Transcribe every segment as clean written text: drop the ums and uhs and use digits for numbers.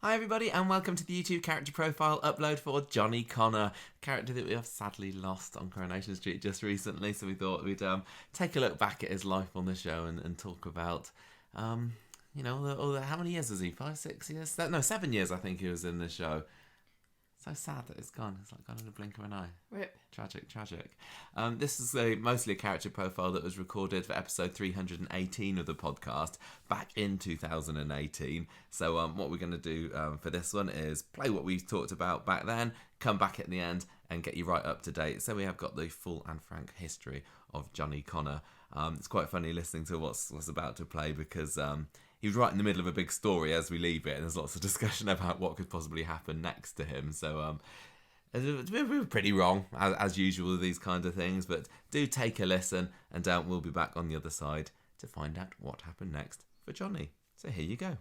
Hi everybody and welcome to the YouTube character profile upload for Johnny Connor, a character that we have sadly lost on Coronation Street just recently, so we thought we'd take a look back at his life on the show and talk about, how many years is he? 5, 6 years? No, 7 years I think he was in the show. So sad that it's gone. It's like gone in a blink of an eye. Rip. Tragic. This is mostly a character profile that was recorded for episode 318 of the podcast back in 2018. So what we're going to do for this one is play what we talked about back then, come back at the end and get you right up to date. So we have got the full and frank history of Johnny Connor. It's quite funny listening to what's about to play because he was right in the middle of a big story as we leave it, and there's lots of discussion about what could possibly happen next to him. So we were pretty wrong, as usual with these kind of things, but do take a listen, and we'll be back on the other side to find out what happened next for Johnny. So here you go.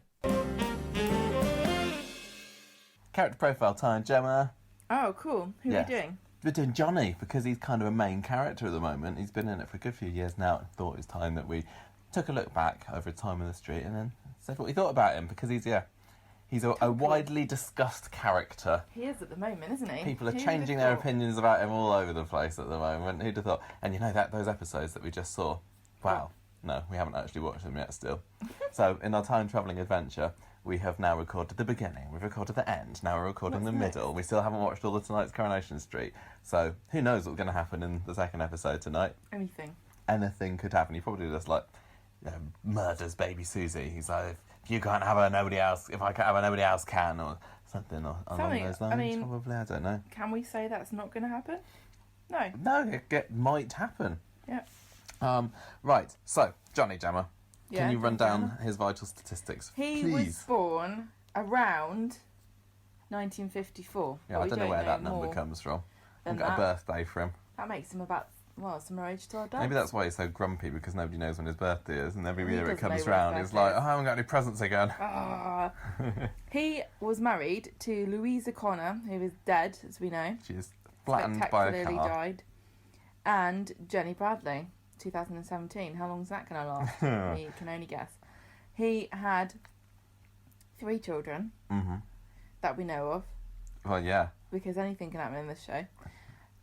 Character profile time, Gemma. Oh, cool. Who are we doing? We're doing Johnny, because he's kind of a main character at the moment. He's been in it for a good few years now. I thought it was time that we took a look back over time in the street and then said what we thought about him, because he's a widely discussed character. He is at the moment, isn't he? People are changing their opinions about him all over the place at the moment. Who'd have thought? And you know those episodes that we just saw? Wow. No, we haven't actually watched them yet still. So in our time-travelling adventure, we have now recorded the beginning, we've recorded the end, now we're recording the middle. We still haven't watched all of tonight's Coronation Street. So who knows what's going to happen in the second episode tonight? Anything could happen. He probably just murders baby Susie. He's like, if you can't have her, nobody else. If I can't have her, nobody else can, or something along those lines. Probably, I don't know. Can we say that's not going to happen? No. No, it might happen. Yeah. Right. So, Johnny Gemma, yeah, can you run down his vital statistics, please? He was born around 1954. Yeah, I don't know where that number comes from. I've got a birthday for him. That makes him about similar age to our dad. Maybe that's why he's so grumpy, because nobody knows when his birthday is, and every year it comes round, he's like, I haven't got any presents again. He was married to Louisa Connor, who is dead, as we know. She is flattened by a car. Died. And Jenny Bradley, 2017. How long is that going to last? We can only guess. He had 3 children that we know of. Well, yeah. Because anything can happen in this show.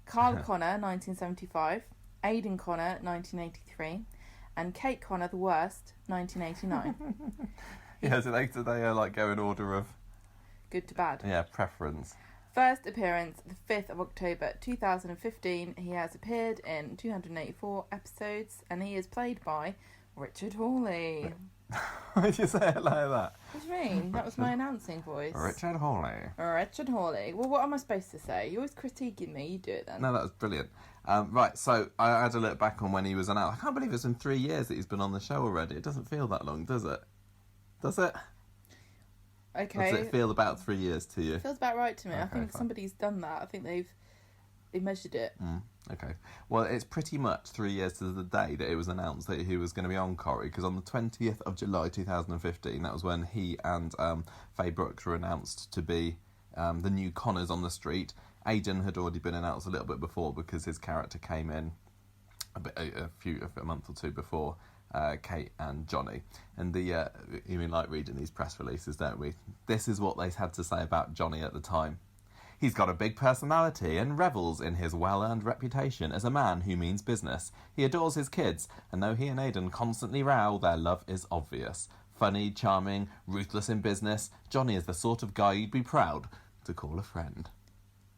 Carl Connor, 1975, Aidan Connor, 1983, and Kate Connor, the worst, 1989. Yeah, so they go in order of... good to bad. Yeah, preference. First appearance, the 5th of October, 2015. He has appeared in 284 episodes, and he is played by Richard Hawley. Why did you say it like that? What do you mean? That was my announcing voice. Richard Hawley. Richard Hawley. Well, what am I supposed to say? You're always critiquing me. You do it then. No, that was brilliant. Right, so I had to look back on when he was announced. I can't believe it's been 3 years that he's been on the show already. It doesn't feel that long, does it? Does it? Okay. Or does it feel about 3 years to you? It feels about right to me. Okay, I think fine. somebody's done that. I think they've measured it. Okay. Well, it's pretty much 3 years to the day that it was announced that he was going to be on Corrie, because on the 20th of July 2015, that was when he and Faye Brooks were announced to be the new Connors on the street. Aidan had already been announced a little bit before, because his character came in a month or two before Kate and Johnny. And you mean like reading these press releases, don't we? This is what they had to say about Johnny at the time. He's got a big personality and revels in his well-earned reputation as a man who means business. He adores his kids, and though he and Aidan constantly row, their love is obvious. Funny, charming, ruthless in business, Johnny is the sort of guy you'd be proud to call a friend.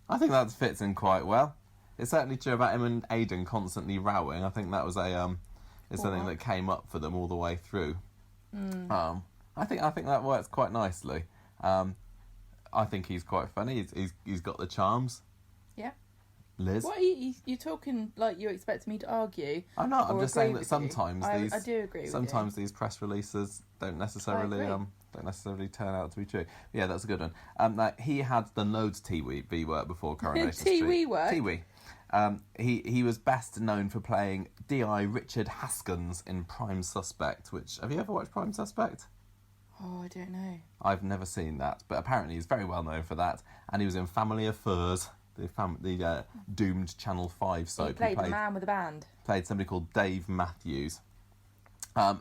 I think that fits in quite well. It's certainly true about him and Aidan constantly rowing. I think that was it's something that came up for them all the way through. I think that works quite nicely. I think he's quite funny. He's got the charms. Yeah. Liz? What are you're talking like you expect me to argue? I'm not. I'm just saying that sometimes I do agree with sometimes these press releases don't necessarily turn out to be true. Yeah, that's a good one. He had the loads TV work before Coronation Street. TV work? TV. He was best known for playing D.I. Richard Haskins in Prime Suspect, which... Have you ever watched Prime Suspect? Oh, I don't know. I've never seen that, but apparently he's very well known for that. And he was in Family Affairs, the doomed Channel 5 soap. He played the man with a band. Played somebody called Dave Matthews.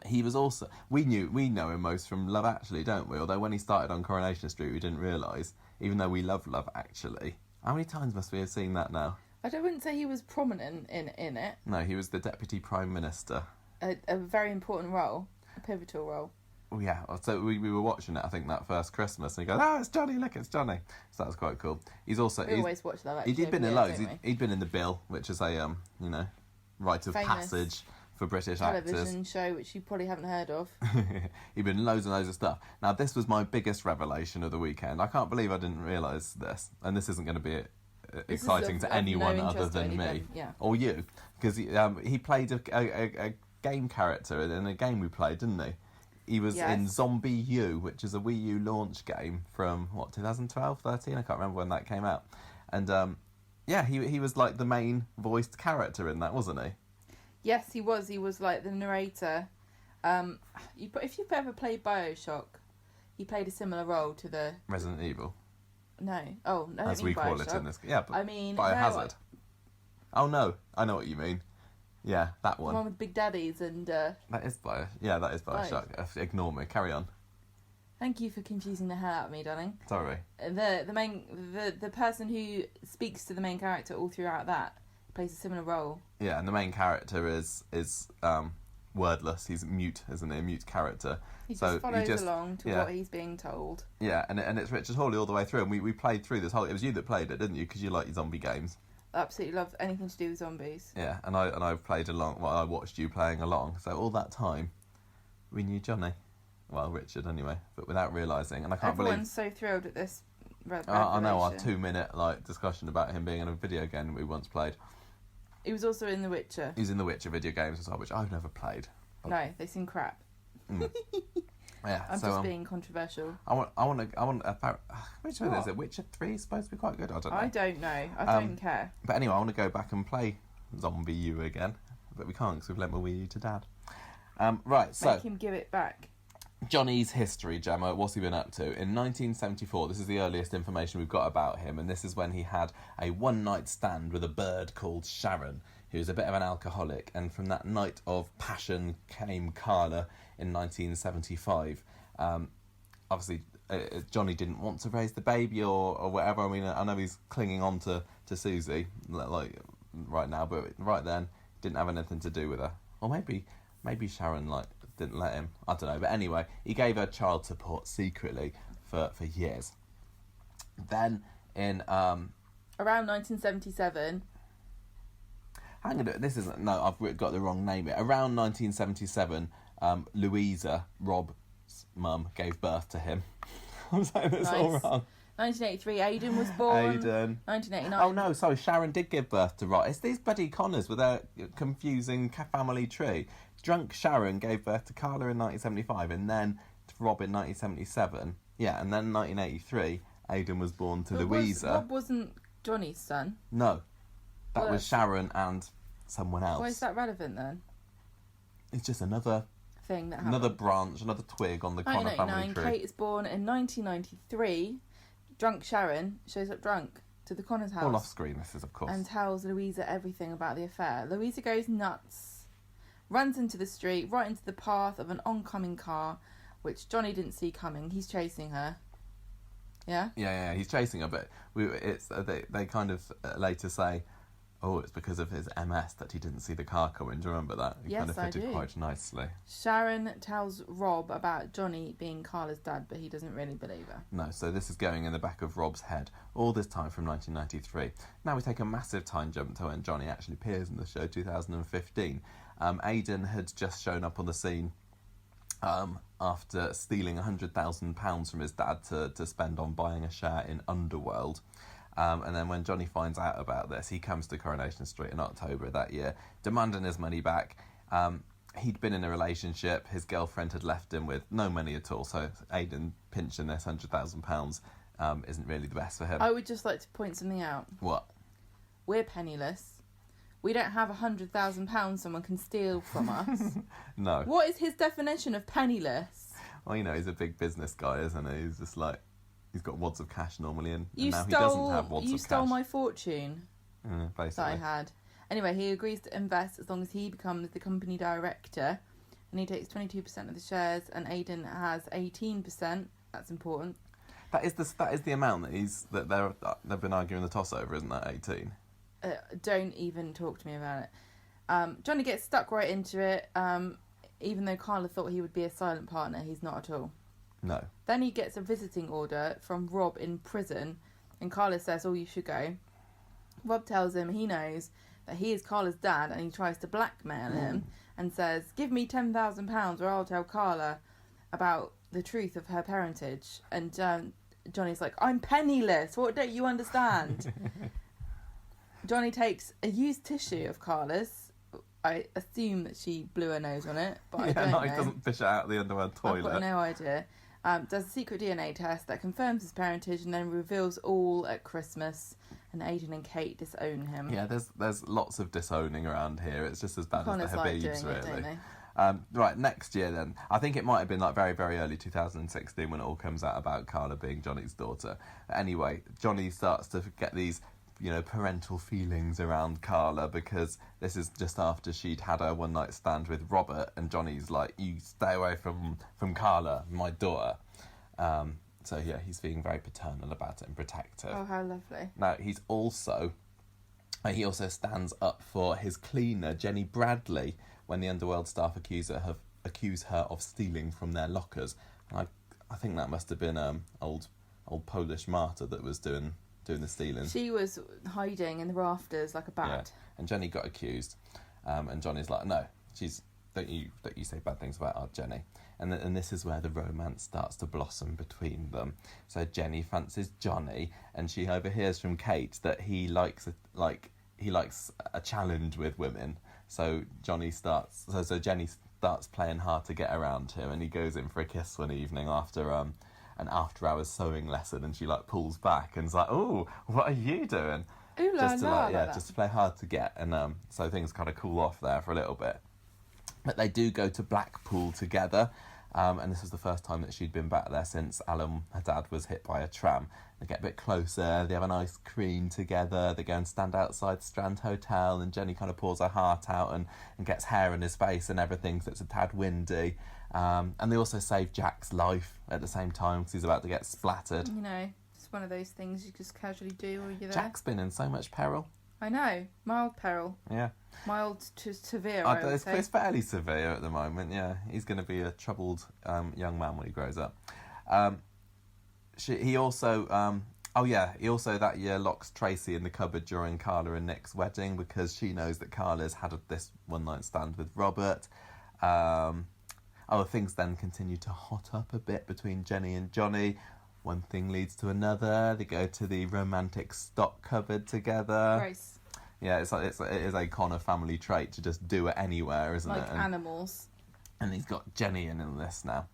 He was also... We know him most from Love Actually, don't we? Although when he started on Coronation Street, we didn't realise, even though we love Love Actually. How many times must we have seen that now? I wouldn't say he was prominent in it. No, he was the Deputy Prime Minister. A very important role, a pivotal role. Oh, yeah, so we were watching it, I think, that first Christmas, and he goes, it's Johnny, look, it's Johnny. So that was quite cool. We always watch Love Actually. He'd been in loads. He'd been in The Bill, which is a, rite of passage for British television actors. Show, which you probably haven't heard of. He'd been in loads and loads of stuff. Now, this was my biggest revelation of the weekend. I can't believe I didn't realise this, and this isn't going to be exciting to anyone other than me or you, because he played a game character in a game we played, didn't he? He was in Zombie U, which is a Wii U launch game from 2012, 13. I can't remember when that came out, and he was like the main voiced character in that, wasn't he? Yes, he was. He was like the narrator. If you've ever played BioShock, he played a similar role to the Resident Evil. No. Oh, no. As we call it in this. Yeah, but I mean, Biohazard. Oh no, I know what you mean. Yeah, that one. The one with Big Daddies and. That is BioShock. Ignore me. Carry on. Thank you for confusing the hell out of me, darling. Sorry. The person who speaks to the main character all throughout that plays a similar role. Yeah, and the main character is wordless. He's mute, isn't he? A mute character. He just follows along to what he's being told. Yeah, and it's Richard Hawley all the way through. And we played through this whole... It was you that played it, didn't you? Because you like your zombie games. I absolutely love anything to do with zombies. Yeah, and I've played along... Well, I watched you playing along. So all that time, we knew Johnny. Well, Richard anyway, but without realising. And I can't believe... Everyone's so thrilled at this revelation. I know, our 2-minute discussion about him being in a video game we once played. He was also in The Witcher. He's in The Witcher video games as well, which I've never played. No, they seem crap. Yeah, I'm just being controversial. Which one is it? Witcher 3 is supposed to be quite good. I don't know. I don't know. I don't care. But anyway, I want to go back and play Zombie U again, but we can't because we've lent my Wii U to Dad. Right, so make him give it back. Johnny's history, Gemma. What's he been up to? In 1974, this is the earliest information we've got about him, and this is when he had a one-night stand with a bird called Sharon, who was a bit of an alcoholic, and from that night of passion came Carla in 1975. Obviously, Johnny didn't want to raise the baby or whatever. I mean, I know he's clinging on to Susie like right now, but right then didn't have anything to do with her. Or maybe Sharon didn't let him. I don't know. But anyway, he gave her child support secretly for years. Then in around 1977. Hang on, this isn't... No, I've got the wrong name. Around 1977, Louisa, Rob's mum, gave birth to him. I'm saying this all wrong. 1983, Aidan was born. 1989. Oh, no, sorry, Sharon did give birth to Rob. It's these bloody Connors with their confusing family tree. Drunk Sharon gave birth to Carla in 1975 and then to Rob in 1977. Yeah, and then in 1983, Aidan was born to Louisa. Rob wasn't Johnny's son. No. That was Sharon and someone else. Why is that relevant then? It's just another thing that happened. Another branch, another twig on the Connor family tree. Kate is born in 1993. Drunk Sharon shows up drunk to the Connors house. All off screen, this is, of course. And tells Louisa everything about the affair. Louisa goes nuts, runs into the street, right into the path of an oncoming car, which Johnny didn't see coming. He's chasing her. Yeah? Yeah, he's chasing her, but they kind of later say, oh, it's because of his MS that he didn't see the car coming. Do you remember that? It kind of fitted quite nicely. Sharon tells Rob about Johnny being Carla's dad, but he doesn't really believe her. No, so this is going in the back of Rob's head all this time from 1993. Now we take a massive time jump to when Johnny actually appears in the show, 2015. Aidan had just shown up on the scene after stealing £100,000 from his dad to spend on buying a share in Underworld. And then when Johnny finds out about this, he comes to Coronation Street in October that year, demanding his money back. He'd been in a relationship. His girlfriend had left him with no money at all. So Aidan pinching this £100,000 isn't really the best for him. I would just like to point something out. What? We're penniless. We don't have £100,000 someone can steal from us. No. What is his definition of penniless? Well, he's a big business guy, isn't he? He's just like... He's got wads of cash normally, and now he doesn't have wads of cash. You stole my fortune basically. That I had. Anyway, he agrees to invest as long as he becomes the company director, and he takes 22% of the shares, and Aidan has 18%. That's important. That is the amount that they've been arguing the toss over, isn't that 18? Don't even talk to me about it. Johnny gets stuck right into it. Even though Carla thought he would be a silent partner, he's not at all. No. Then he gets a visiting order from Rob in prison, and Carla says, "Oh, you should go." Rob tells him he knows that he is Carla's dad, and he tries to blackmail him and says, "Give me £10,000 or I'll tell Carla about the truth of her parentage." And Johnny's like, "I'm penniless. What don't you understand?" Johnny takes a used tissue of Carla's. I assume that she blew her nose on it, but I don't know. He doesn't fish it out of the underwear toilet. I've got no idea. Does a secret DNA test that confirms his parentage and then reveals all at Christmas, and Aidan and Kate disown him. Yeah, there's lots of disowning around here. It's just as bad as the Habibs, really. Right, next year then. I think it might have been like very, very early 2016 when it all comes out about Carla being Johnny's daughter. Anyway, Johnny starts to get these, parental feelings around Carla, because this is just after she'd had a one-night stand with Robert, and Johnny's like, "You stay away from Carla, my daughter." So yeah, he's being very paternal about it and protective. Oh, how lovely. Now, he also stands up for his cleaner, Jenny Bradley, when the underworld staff accuse her of stealing from their lockers. And I think that must have been old Polish martyr that was doing the stealing. She was hiding in the rafters like a bat. Yeah. And Jenny got accused, and Johnny's like, "No, don't you say bad things about our Jenny." And this is where the romance starts to blossom between them. So Jenny fancies Johnny, and she overhears from Kate that he likes a challenge with women. So Jenny starts playing hard to get around him, and he goes in for a kiss one evening after an after-hours sewing lesson, and she pulls back and's like, "Oh, what are you doing?" Ooh la la, just to play hard to get, and so things kind of cool off there for a little bit. But they do go to Blackpool together, and this was the first time that she'd been back there since Alan, her dad, was hit by a tram. They get a bit closer, they have a nice cream together, they go and stand outside the Strand Hotel, and Jenny kind of pours her heart out and gets hair in his face and everything, so it's a tad windy. And they also save Jack's life at the same time because he's about to get splattered. It's one of those things you just casually do while you're there. Jack's been in so much peril. I know. Mild peril. Yeah. Mild to severe, It's fairly severe at the moment, yeah. He's going to be a troubled young man when he grows up. He also that year locks Tracy in the cupboard during Carla and Nick's wedding because she knows that Carla's had this one-night stand with Robert. Things then continue to hot up a bit between Jenny and Johnny. One thing leads to another. They go to the romantic stock cupboard together. Gross. Yeah, it is a Connor family trait to just do it anywhere, isn't it? Like animals. And he's got Jenny in this now.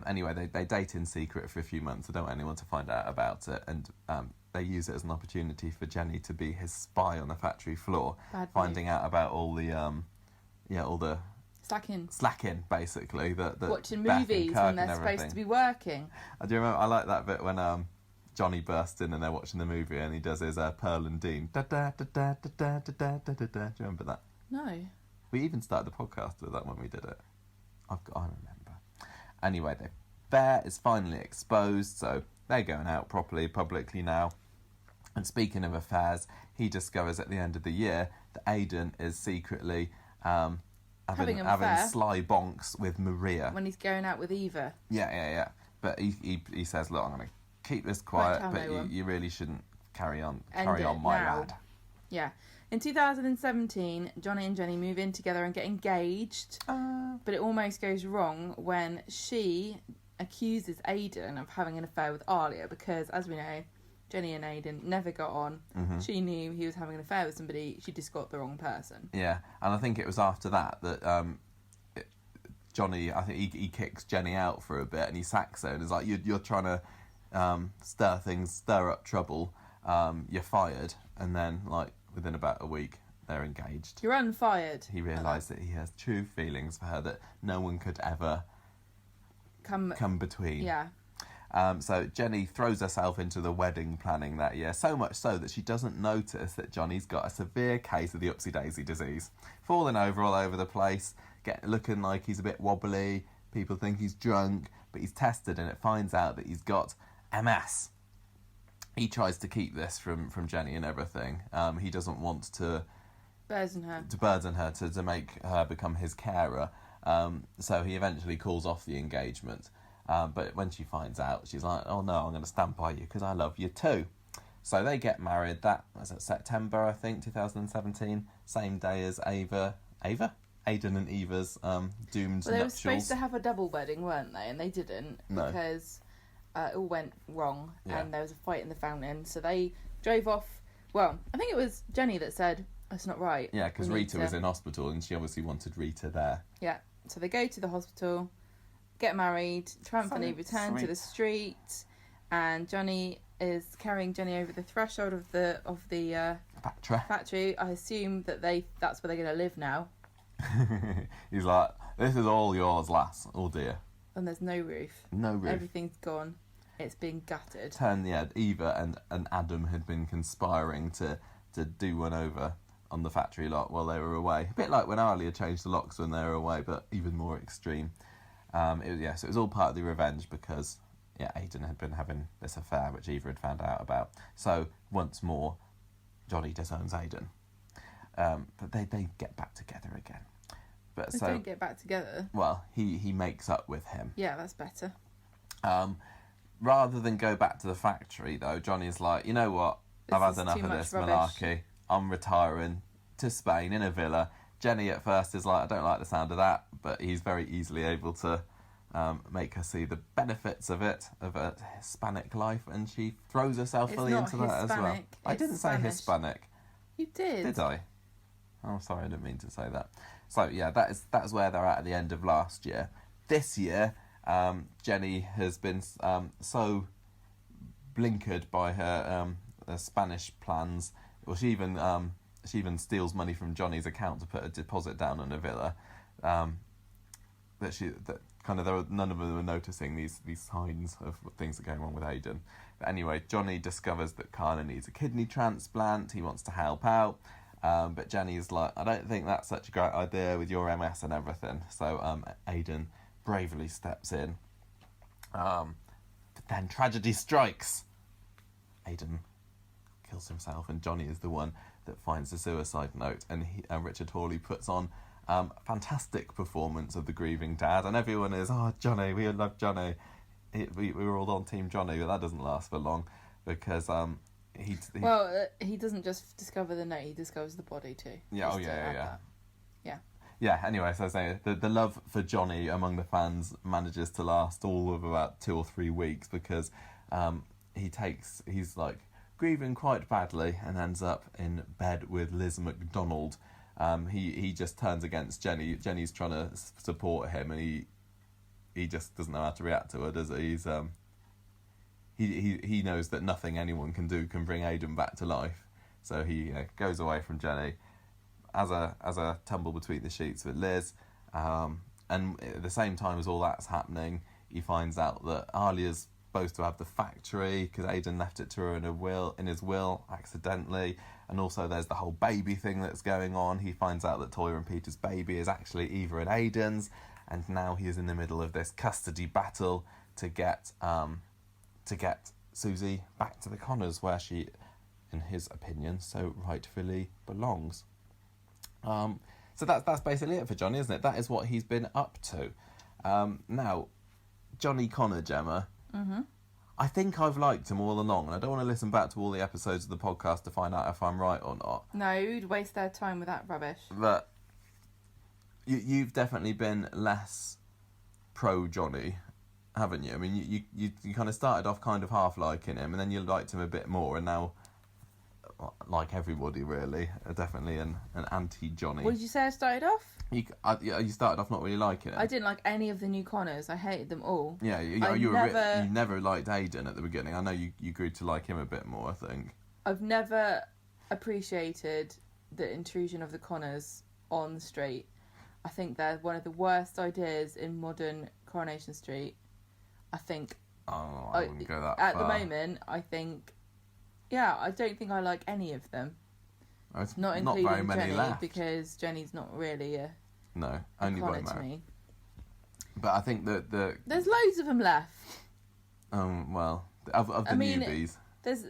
Anyway, they date in secret for a few months. They don't want anyone to find out about it, and they use it as an opportunity for Jenny to be his spy on the factory floor, finding out about all the slacking basically. Watching movies when they're supposed to be working. I do remember. I like that bit when Johnny bursts in and they're watching the movie and he does his Pearl and Dean. Da da da da da da da da da. Do you remember that? No. We even started the podcast with that when we did it. I remember. Anyway, the affair is finally exposed, so they're going out publicly now. And speaking of affairs, he discovers at the end of the year that Aidan is secretly having sly bonks with Maria. When he's going out with Eva. Yeah. But he says, "Look, I'm going to keep this quiet, but you really shouldn't carry on my lad." Yeah. In 2017, Johnny and Jenny move in together and get engaged, but it almost goes wrong when she accuses Aidan of having an affair with Alia because, as we know, Jenny and Aidan never got on. Mm-hmm. She knew he was having an affair with somebody. She just got the wrong person. Yeah, and I think it was after that Johnny, I think he kicks Jenny out for a bit and he sacks her and is like, you're trying to stir up trouble, you're fired. And then, within about a week, they're engaged. You're unfired. He realised that he has true feelings for her that no one could ever come between. Yeah. So Jenny throws herself into the wedding planning that year, so much so that she doesn't notice that Johnny's got a severe case of the upsy-daisy disease. Falling over all over the place, looking like he's a bit wobbly, people think he's drunk, but he's tested and it finds out that he's got MS. He tries to keep this from Jenny and everything. He doesn't want to burden her, to make her become his carer. So he eventually calls off the engagement. But when she finds out, she's like, oh no, I'm going to stand by you because I love you too. So they get married. That was September, I think, 2017. Same day as Aidan and Eva's doomed Well, they were nuptials. supposed to have a double wedding, weren't they? And they didn't. No. Because it all went wrong. Yeah. And there was a fight in the fountain. So they drove off. Well, I think it was Jenny that said, that's not right. Yeah, because Rita was in hospital and she obviously wanted Rita there. Yeah. So they go to the hospital, get married, triumphantly return to the street, and Johnny is carrying Jenny over the threshold of the factory. I assume that's where they're going to live now. He's like, this is all yours, lass. Oh dear. And there's no roof. No roof. Everything's gone. It's been gutted. Eva and Adam had been conspiring to do one over on the factory lot while they were away. A bit like when Arlia changed the locks when they were away, but even more extreme. So it was all part of the revenge because, Aidan had been having this affair which Eva had found out about. So, once more, Johnny disowns Aidan. But they get back together again. But They don't get back together. Well, he makes up with him. Yeah, that's better. Rather than go back to the factory, though, Johnny's like, you know what? I've had enough of this malarkey. I'm retiring to Spain in a villa. Jenny at first is like, I don't like the sound of that, but he's very easily able to make her see the benefits of it, of a Hispanic life, and she throws herself fully into that as well. I didn't say Hispanic. You did. Did I? Oh, sorry, I didn't mean to say that. So, yeah, that's where they're at the end of last year. This year, Jenny has been so blinkered by her Spanish plans. Well, she even steals money from Johnny's account to put a deposit down on a villa. None of them are noticing these signs of things that are going wrong with Aidan. But anyway, Johnny discovers that Carla needs a kidney transplant. He wants to help out. But Jenny's like, I don't think that's such a great idea with your MS and everything. So Aidan bravely steps in. But then tragedy strikes. Aidan kills himself, and Johnny is the one that finds the suicide note. And Richard Hawley puts on a fantastic performance of the grieving dad, and everyone is, oh, Johnny, we love Johnny. We were all on Team Johnny, but that doesn't last for long because he doesn't just discover the note; he discovers the body too. Yeah. Anyway, so I was saying the love for Johnny among the fans manages to last all of about 2 or 3 weeks because he's like grieving quite badly and ends up in bed with Liz McDonald. He just turns against Jenny. Jenny's trying to support him, and he just doesn't know how to react to her, does he? He knows that nothing anyone can do can bring Aidan back to life, so he goes away from Jenny as a tumble between the sheets with Liz. And at the same time as all that's happening, he finds out that Alia's supposed to have the factory because Aidan left it to her in his will accidentally, and also there's the whole baby thing that's going on. He finds out that Toya and Peter's baby is actually Eva and Aidan's, and now he is in the middle of this custody battle to get Susie back to the Connors, where she, in his opinion, so rightfully belongs. So that's basically it for Johnny, isn't it? That is what he's been up to. Now, Johnny Connor, Gemma. Mm-hmm. I think I've liked him all along, and I don't want to listen back to all the episodes of the podcast to find out if I'm right or not. No, you'd waste their time with that rubbish. But you've definitely been less pro Johnny, haven't you? I mean, you kind of started off kind of half liking him, and then you liked him a bit more, and now, like everybody really, definitely an anti-Johnny. What did you say I started off? You started off not really liking it. I didn't like any of the new Connors. I hated them all. Yeah, you never liked Aidan at the beginning. I know you grew to like him a bit more, I think. I've never appreciated the intrusion of the Connors on Street. I think they're one of the worst ideas in modern Coronation Street. I think Oh, I wouldn't go that at far. the moment, I think, yeah, I don't think I like any of them. It's Not including very many Jenny, left. because Jenny's not really a only by iconic to merit. me. But I think that There's loads of them left. Well, of the newbies. It's,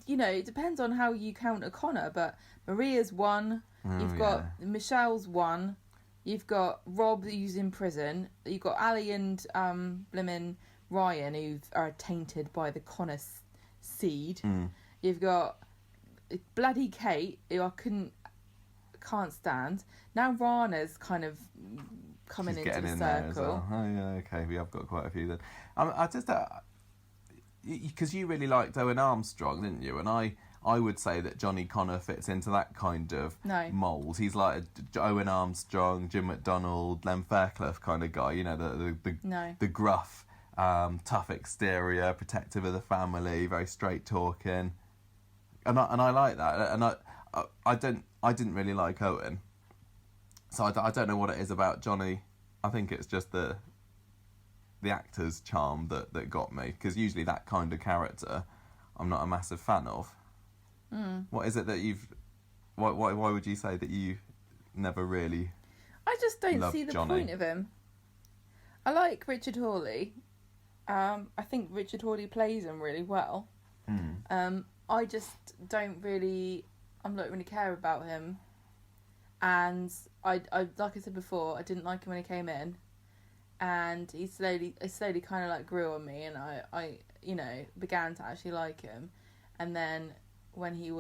it depends on how you count O'Connor, but Maria's one. You've got Michelle's one. You've got Rob, who's in prison. You've got Ali and blimmin' Ryan, who are tainted by the Connor seed. You've got bloody Kate, who I can't stand. Now Rana's kind of coming She's into the in circle. There as well. Oh yeah, okay, we have got quite a few then. I just because you really liked Owen Armstrong, didn't you? And I would say that Johnny Connor fits into that kind of mould. He's like a Owen Armstrong, Jim McDonald, Len Fairclough kind of guy. The gruff, tough exterior, protective of the family, very straight talking. And I like that. And I didn't really like Owen. So I don't know what it is about Johnny. I think it's just the actor's charm that got me. Because usually that kind of character, I'm not a massive fan of. What is it that you've... Why would you say that you never really... I just don't see the point of him. I like Richard Hawley. I think Richard Hawley plays him really well. I just don't really... I'm not really care about him. And I like I said before, I didn't like him when he came in. And he slowly kind of like grew on me, and I began to actually like him. And then when he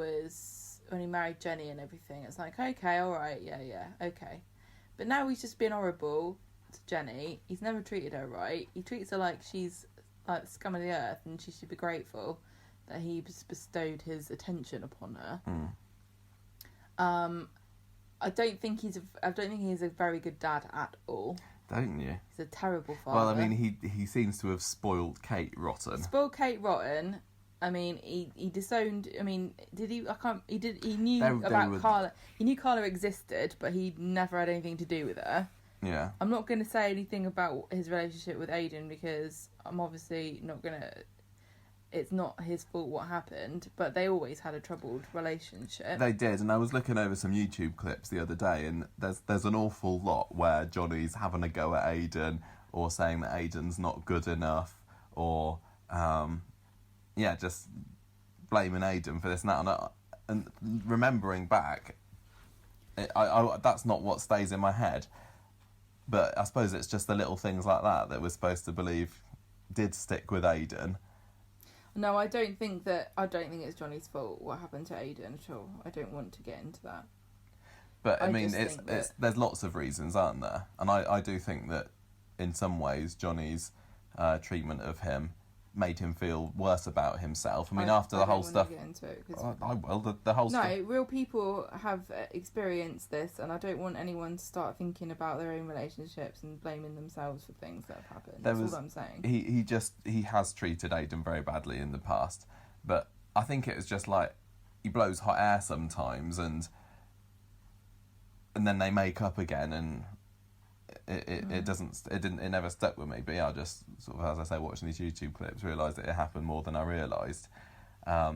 married Jenny and everything, it's like, okay, all right, yeah, okay. But now he's just been horrible to Jenny. He's never treated her right. He treats her like she's like the scum of the earth, and she should be grateful that he bestowed his attention upon her. I don't think he's a very good dad at all. Don't you? He's a terrible father. Well, I mean, he seems to have spoiled Kate rotten. Spoiled Kate rotten. I mean, he disowned. I mean, did he? I can't. He did. He knew about Carla. He knew Carla existed, but he never had anything to do with her. Yeah. I'm not going to say anything about his relationship with Aidan, because I'm obviously not going to. It's not his fault what happened, but they always had a troubled relationship. They did, and I was looking over some YouTube clips the other day, and there's an awful lot where Johnny's having a go at Aidan, or saying that Aidan's not good enough, or just blaming Aidan for this and that. And remembering back, I that's not what stays in my head. But I suppose it's just the little things like that we're supposed to believe did stick with Aidan. No, I don't think it's Johnny's fault what happened to Aidan at all. I don't want to get into that. But I mean, there's lots of reasons, aren't there? And I do think that in some ways Johnny's treatment of him made him feel worse about himself. I mean, after the whole stuff... Get into it, I will. The whole stuff... No, real people have experienced this, and I don't want anyone to start thinking about their own relationships and blaming themselves for things that have happened. That's all I'm saying. He has treated Aidan very badly in the past, but I think it was just like he blows hot air sometimes, and then they make up again, and it never stuck with me. But yeah, I just sort of, as I say, watching these YouTube clips, realised that it happened more than I realised. I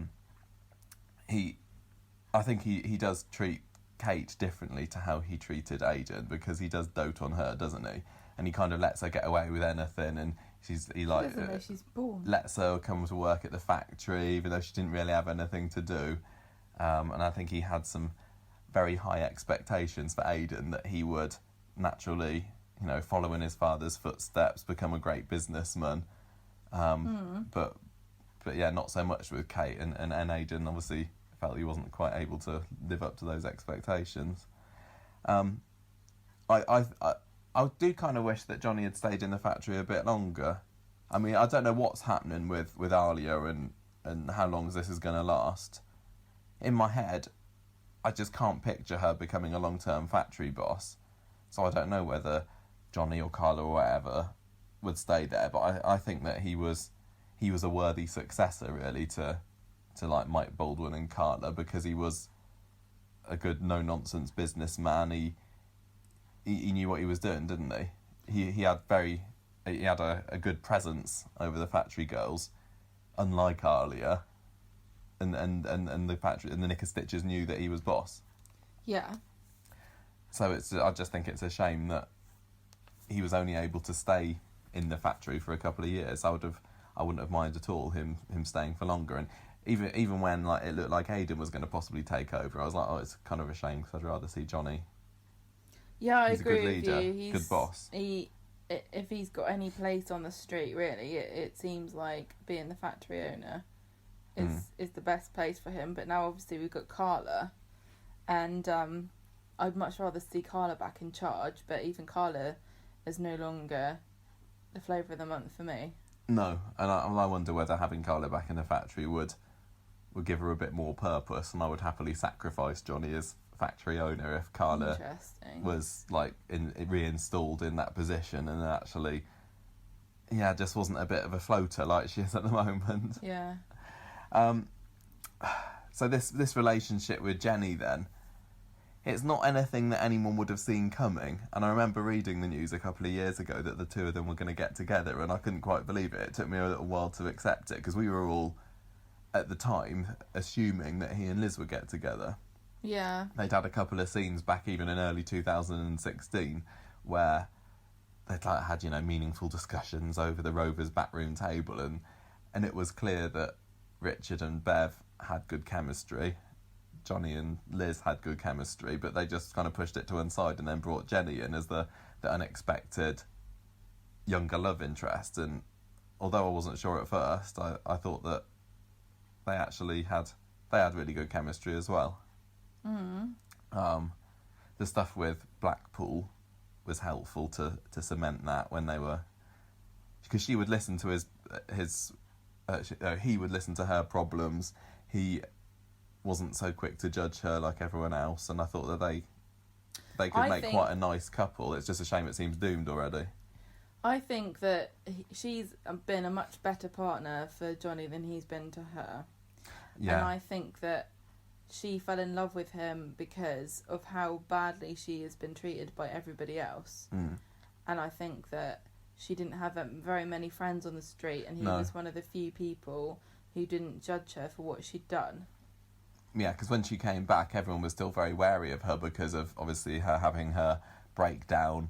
think he does treat Kate differently to how he treated Aidan, because he does dote on her, doesn't he? And he kind of lets her get away with anything, and she's born. Lets her come to work at the factory, even though she didn't really have anything to do. And I think he had some very high expectations for Aidan, that he would naturally, follow in his father's footsteps, become a great businessman. But yeah, not so much with Kate, and Aidan obviously felt he wasn't quite able to live up to those expectations. I do kind of wish that Johnny had stayed in the factory a bit longer. I mean, I don't know what's happening with Alia and how long this is going to last. In my head, I just can't picture her becoming a long-term factory boss. So I don't know whether Johnny or Carla or whatever would stay there. But I think that he was a worthy successor, really, to like Mike Baldwin and Carla, because he was a good no-nonsense businessman. He knew what he was doing, didn't he? He had very he had a good presence over the factory girls, unlike Alia, and the factory and the knicker stitchers knew that he was boss. Yeah. So I just think it's a shame that he was only able to stay in the factory for a couple of years. I wouldn't have minded at all him staying for longer. And even when like it looked like Aidan was going to possibly take over, I was like, oh, it's kind of a shame because I'd rather see Johnny. Yeah, I He's agree a good leader, with you. good boss. If he's got any place on the street, really, it seems like being the factory owner is the best place for him. But now, obviously, we've got Carla, and I'd much rather see Carla back in charge. But even Carla is no longer the flavour of the month for me. No, and I wonder whether having Carla back in the factory would give her a bit more purpose, and I would happily sacrifice Johnny as factory owner if Carla was like reinstalled in that position and actually just wasn't a bit of a floater like she is at the moment. Yeah. So this relationship with Jenny then, it's not anything that anyone would have seen coming, and I remember reading the news a couple of years ago that the two of them were going to get together, and I couldn't quite believe it. It took me a little while to accept it because we were all at the time assuming that he and Liz would get together. Yeah. They'd had a couple of scenes back even in early 2016 where they'd had, meaningful discussions over the Rovers' backroom table, and it was clear that Richard and Bev had good chemistry. Johnny and Liz had good chemistry, but they just kind of pushed it to one side and then brought Jenny in as the unexpected younger love interest. And although I wasn't sure at first, I thought that they actually had really good chemistry as well. The stuff with Blackpool was helpful to cement that when they were, because she would listen to he would listen to her problems. He wasn't so quick to judge her like everyone else, and I thought that they could make quite a nice couple. It's just a shame it seems doomed already. I think that she's been a much better partner for Johnny than he's been to her. Yeah. And I think that she fell in love with him because of how badly she has been treated by everybody else. And I think that she didn't have very many friends on the street, and he was one of the few people who didn't judge her for what she'd done. Yeah, because when she came back, everyone was still very wary of her because of, obviously, her having her breakdown,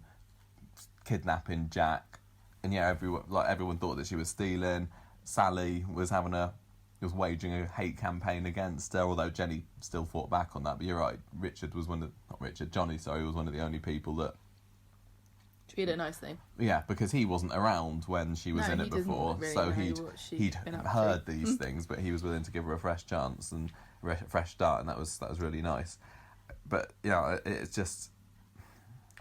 kidnapping Jack, and everyone thought that she was stealing. Sally was waging a hate campaign against her, although Jenny still fought back on that. But you're right, Johnny was one of the only people that treated her nicely. Yeah, because he wasn't around when she was in it before, really so he'd heard these things, but he was willing to give her a fresh chance and a fresh start, and that was really nice. But it's just,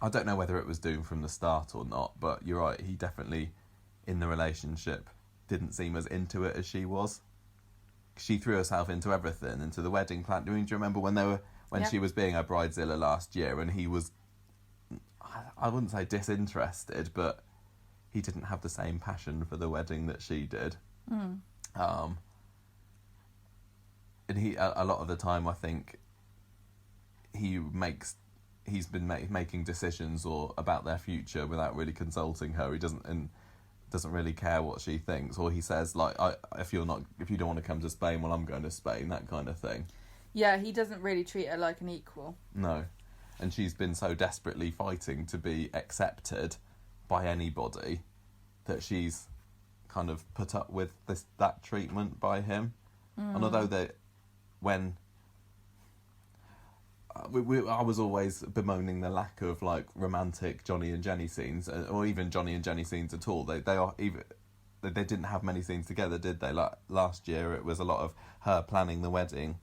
I don't know whether it was doomed from the start or not. But you're right, he definitely in the relationship didn't seem as into it as she was. She threw herself into everything, into the wedding plan. Do you remember when she was being her bridezilla last year, and he was, I wouldn't say disinterested, but he didn't have the same passion for the wedding that she did. And he, a lot of the time, I think he's been making decisions about their future without really consulting her. He doesn't really care what she thinks, or he says like, if you don't want to come to Spain, well, I'm going to Spain, that kind of thing. Yeah, he doesn't really treat her like an equal. No. And she's been so desperately fighting to be accepted by anybody that she's kind of put up with that treatment by him. And although I was always bemoaning the lack of like romantic Johnny and Jenny scenes, or even Johnny and Jenny scenes at all. They didn't have many scenes together, did they? Like last year, it was a lot of her planning the wedding,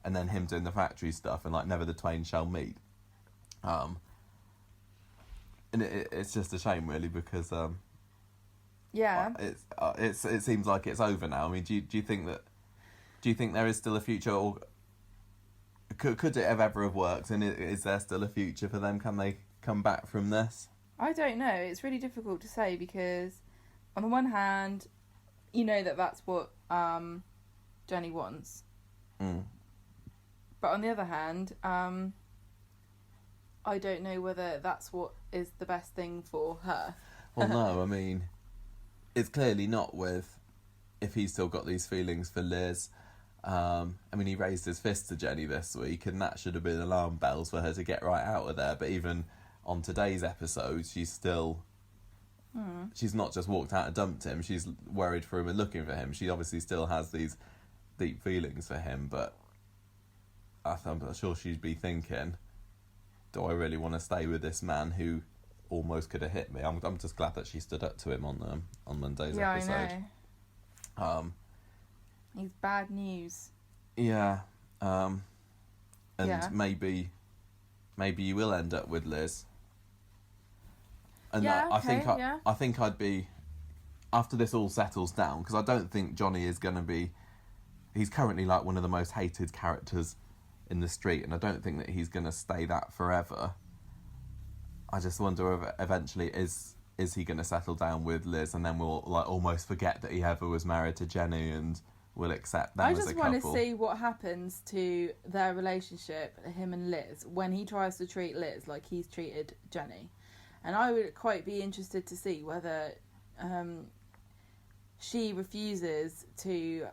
and then him doing the factory stuff, and like never the twain shall meet. And it's just a shame, really, because it seems like it's over now. I mean, do you think there is still a future, or could it have ever have worked? And is there still a future for them? Can they come back from this? I don't know. It's really difficult to say because, on the one hand, that's what Jenny wants. But on the other hand, I don't know whether that's what is the best thing for her. Well, no, I mean, it's clearly not with if he's still got these feelings for Liz. I mean, he raised his fist to Jenny this week, and that should have been alarm bells for her to get right out of there. But even on today's episode, she's still... She's not just walked out and dumped him. She's worried for him and looking for him. She obviously still has these deep feelings for him, but I'm sure she'd be thinking, do I really want to stay with this man who almost could have hit me? I'm just glad that she stood up to him on Monday's episode. I know. He's bad news. Yeah. Maybe you will end up with Liz. And I think I'd be, after this all settles down, because I don't think Johnny is going to be, he's currently like one of the most hated characters in the street, and I don't think that he's going to stay that forever. I just wonder if eventually is he going to settle down with Liz, and then we'll like almost forget that he ever was married to Jenny, and we'll accept them as a couple. I just want to see what happens to their relationship, him and Liz, when he tries to treat Liz like he's treated Jenny. And I would quite be interested to see whether she refuses to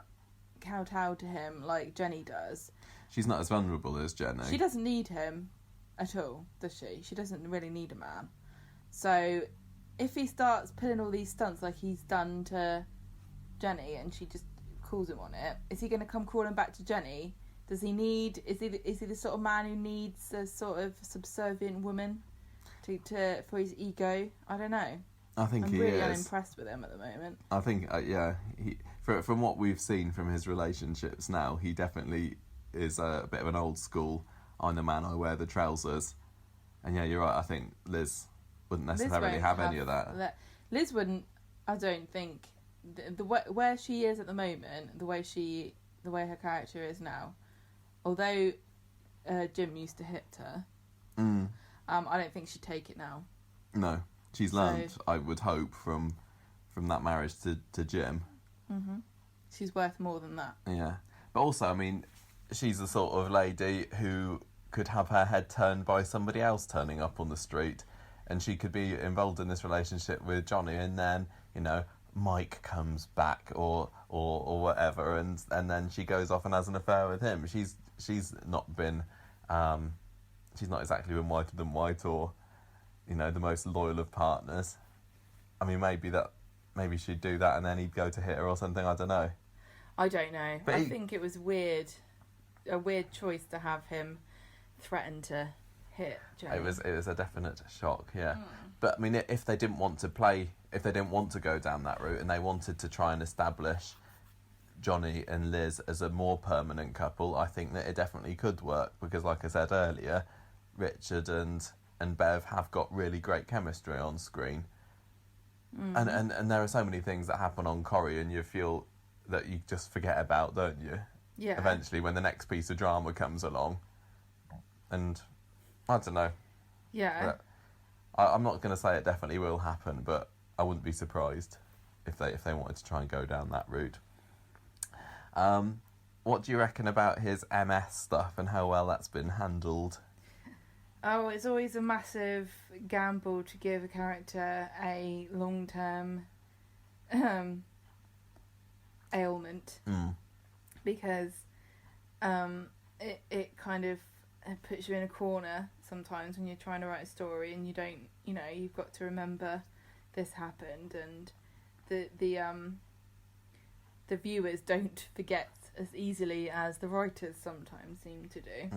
kowtow to him like Jenny does. She's not as vulnerable as Jenny. She doesn't need him at all, does she? She doesn't really need a man. So if he starts pulling all these stunts like he's done to Jenny and she just calls him on it, is he going to come crawling back to Jenny? Does he need... Is he the sort of man who needs a sort of subservient woman for his ego? I don't know. I'm really unimpressed with him at the moment. I think, from what we've seen from his relationships now, he definitely is a bit of an old school, I'm the man, I wear the trousers. And yeah, you're right, I think Liz wouldn't necessarily have any of that. Liz wouldn't, I don't think, the where she is at the moment, the way her character is now, although Jim used to hit her, I don't think she'd take it now. No. She's learned, I would hope, from that marriage to Jim. Mm-hmm. She's worth more than that. Yeah. But also, I mean, she's the sort of lady who could have her head turned by somebody else turning up on the street, and she could be involved in this relationship with Johnny, and then, Mike comes back or whatever, and then she goes off and has an affair with him. She's not been... she's not exactly been whiter than white, or, the most loyal of partners. I mean, maybe she'd do that and then he'd go to hit her or something, I don't know. I don't know. But I think it was a weird choice to have him threaten to hit Jenny. It was a definite shock, yeah. But, I mean, if they didn't want to go down that route and they wanted to try and establish Johnny and Liz as a more permanent couple, I think that it definitely could work, because like I said earlier, Richard and Bev have got really great chemistry on screen. And there are so many things that happen on Corrie and you feel that you just forget about, don't you? Yeah. Eventually, when the next piece of drama comes along. And I don't know. Yeah. I'm not going to say it definitely will happen, but I wouldn't be surprised if they wanted to try and go down that route. What do you reckon about his MS stuff and how well that's been handled? Oh, it's always a massive gamble to give a character a long-term ailment, because it kind of puts you in a corner sometimes when you're trying to write a story and you don't, you've got to remember this happened, and the viewers don't forget as easily as the writers sometimes seem to do.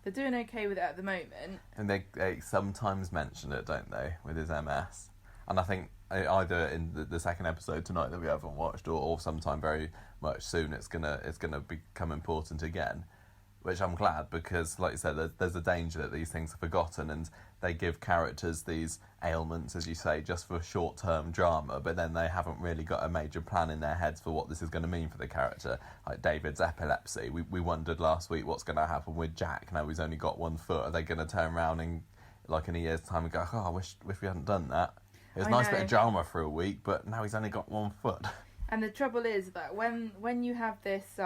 They're doing okay with it at the moment. And they sometimes mention it, don't they, with his MS? And I think either in the second episode tonight that we haven't watched, or sometime very much soon, it's gonna become important again. Which I'm glad, because, like you said, there's a danger that these things are forgotten and they give characters these ailments, as you say, just for short-term drama, but then they haven't really got a major plan in their heads for what this is going to mean for the character. Like David's epilepsy. We wondered last week what's going to happen with Jack. Now he's only got one foot. Are they going to turn around in a year's time and go, I wish we hadn't done that. It was a nice bit of drama for a week, but now he's only got one foot. And the trouble is that when you have this...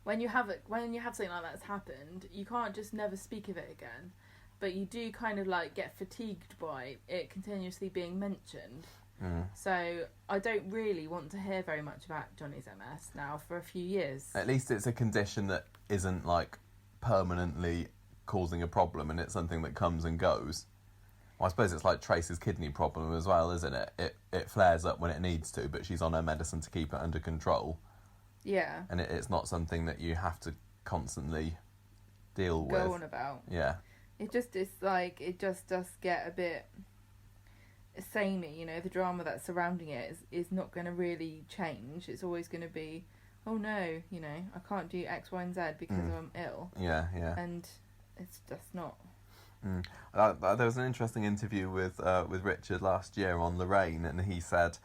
When you have something like that's happened, you can't just never speak of it again, but you do kind of get fatigued by it continuously being mentioned. So I don't really want to hear very much about Johnny's MS now for a few years. At least it's a condition that isn't like permanently causing a problem, and it's something that comes and goes. Well, I suppose it's like Trace's kidney problem as well, isn't it? It flares up when it needs to, but she's on her medicine to keep it under control. Yeah. And it's not something that you have to constantly deal with. Go on about. Yeah. It just does get a bit samey, you know. The drama that's surrounding it is not going to really change. It's always going to be, oh no, you know, I can't do X, Y, and Z because I'm ill. Yeah. And it's just not. There was an interesting interview with Richard last year on Lorraine, and he said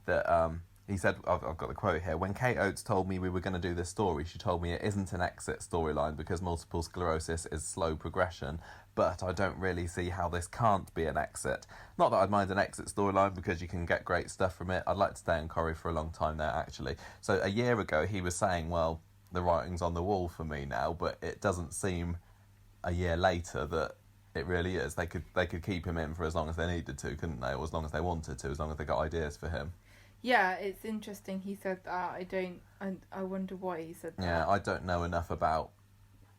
that I've got the quote here. When Kate Oates told me we were going to do this story, she told me it isn't an exit storyline because multiple sclerosis is slow progression, but I don't really see how this can't be an exit. Not that I'd mind an exit storyline because you can get great stuff from it. I'd like to stay in Corrie for a long time now, actually. So a year ago he was saying, well, the writing's on the wall for me now, but it doesn't seem a year later that it really is. They could keep him in for as long as they needed to, couldn't they? Or as long as they wanted to, as long as they got ideas for him. Yeah, it's interesting he said that. I wonder why he said that. Yeah, I don't know enough about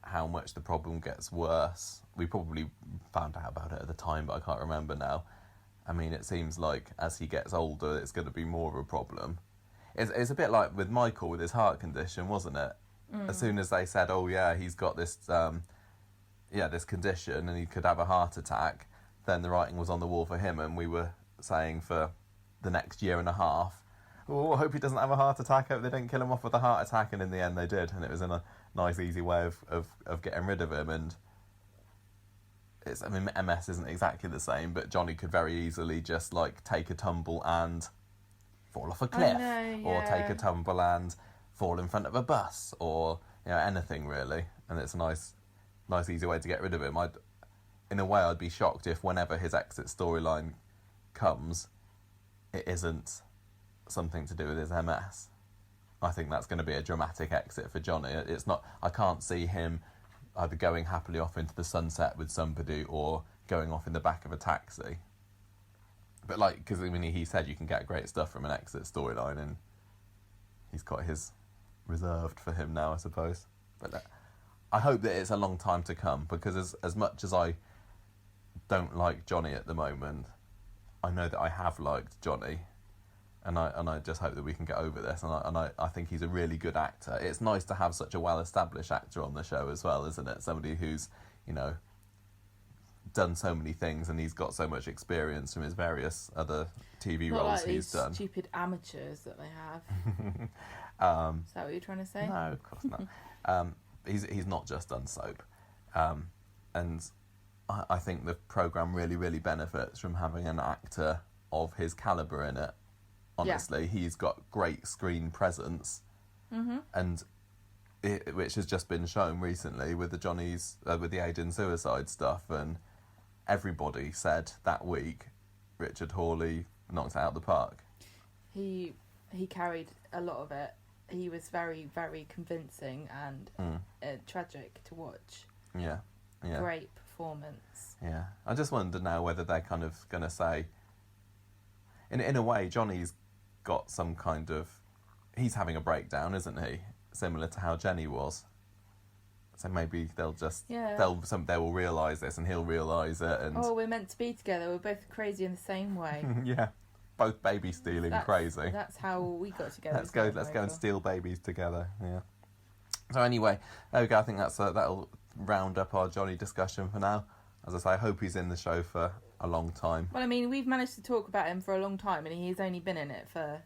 how much the problem gets worse. We probably found out about it at the time, but I can't remember now. I mean, it seems like as he gets older, it's going to be more of a problem. It's a bit like with Michael with his heart condition, wasn't it? As soon as they said, oh yeah, he's got this... this condition and he could have a heart attack, then the writing was on the wall for him, and we were saying for the next year and a half, oh, I hope he doesn't have a heart attack, I hope they didn't kill him off with a heart attack, and in the end they did, and it was in a nice easy way of getting rid of him. And MS isn't exactly the same, but Johnny could very easily just like take a tumble and fall off a cliff, or take a tumble and fall in front of a bus, or anything really, and it's a nice easy way to get rid of him. In a way, I'd be shocked if whenever his exit storyline comes, it isn't something to do with his MS. I think that's going to be a dramatic exit for Johnny. It's not. I can't see him either going happily off into the sunset with somebody or going off in the back of a taxi. But because he said you can get great stuff from an exit storyline, and he's got his reserved for him now, I suppose. But I hope that it's a long time to come, because as much as I don't like Johnny at the moment, I know that I have liked Johnny, and I just hope that we can get over this, and I think he's a really good actor. It's nice to have such a well-established actor on the show as well, isn't it? Somebody who's, done so many things, and he's got so much experience from his various other TV Not roles like he's these done. stupid amateurs that they have. Is that what you're trying to say? No, of course not. He's not just done soap, and I think the programme really, really benefits from having an actor of his calibre in it. Honestly, he's got great screen presence, and which has just been shown recently with the Johnny's with the Aiden suicide stuff, and everybody said that week Richard Hawley knocked it out of the park. He carried a lot of it. He was very, very convincing and tragic to watch. Yeah. Great performance. Yeah. I just wonder now whether they're kind of going to say... In a way, Johnny's got some kind of... He's having a breakdown, isn't he? Similar to how Jenny was. So maybe they'll just... Yeah. They will realise this, and he'll realise it, and... Oh, we're meant to be together. We're both crazy in the same way. Yeah. Both baby stealing crazy. That's how we got together. Let's go and steal babies together. Yeah. So anyway, there we go. I think that'll round up our Johnny discussion for now. As I say, I hope he's in the show for a long time. Well, I mean, we've managed to talk about him for a long time, and he's only been in it for,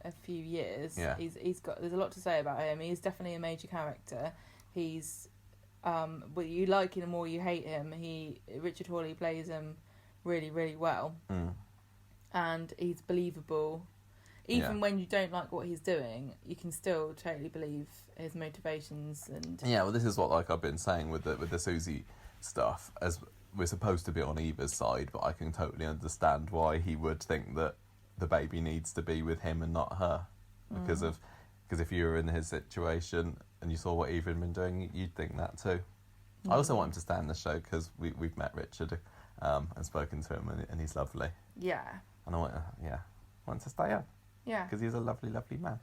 a few years. Yeah. There's a lot to say about him. He's definitely a major character. He's, whether you like him or you hate him, Richard Hawley plays him really, really well. And he's believable. Even when you don't like what he's doing, you can still totally believe his motivations. And yeah, well, this is what I've been saying with the Susie stuff. As we're supposed to be on Eva's side, but I can totally understand why he would think that the baby needs to be with him and not her, because if you were in his situation and you saw what Eva had been doing, you'd think that too. I also want him to stay in the show because we've met Richard and spoken to him, and he's lovely. Yeah. And I want to stay up. Yeah. Because he's a lovely, lovely man.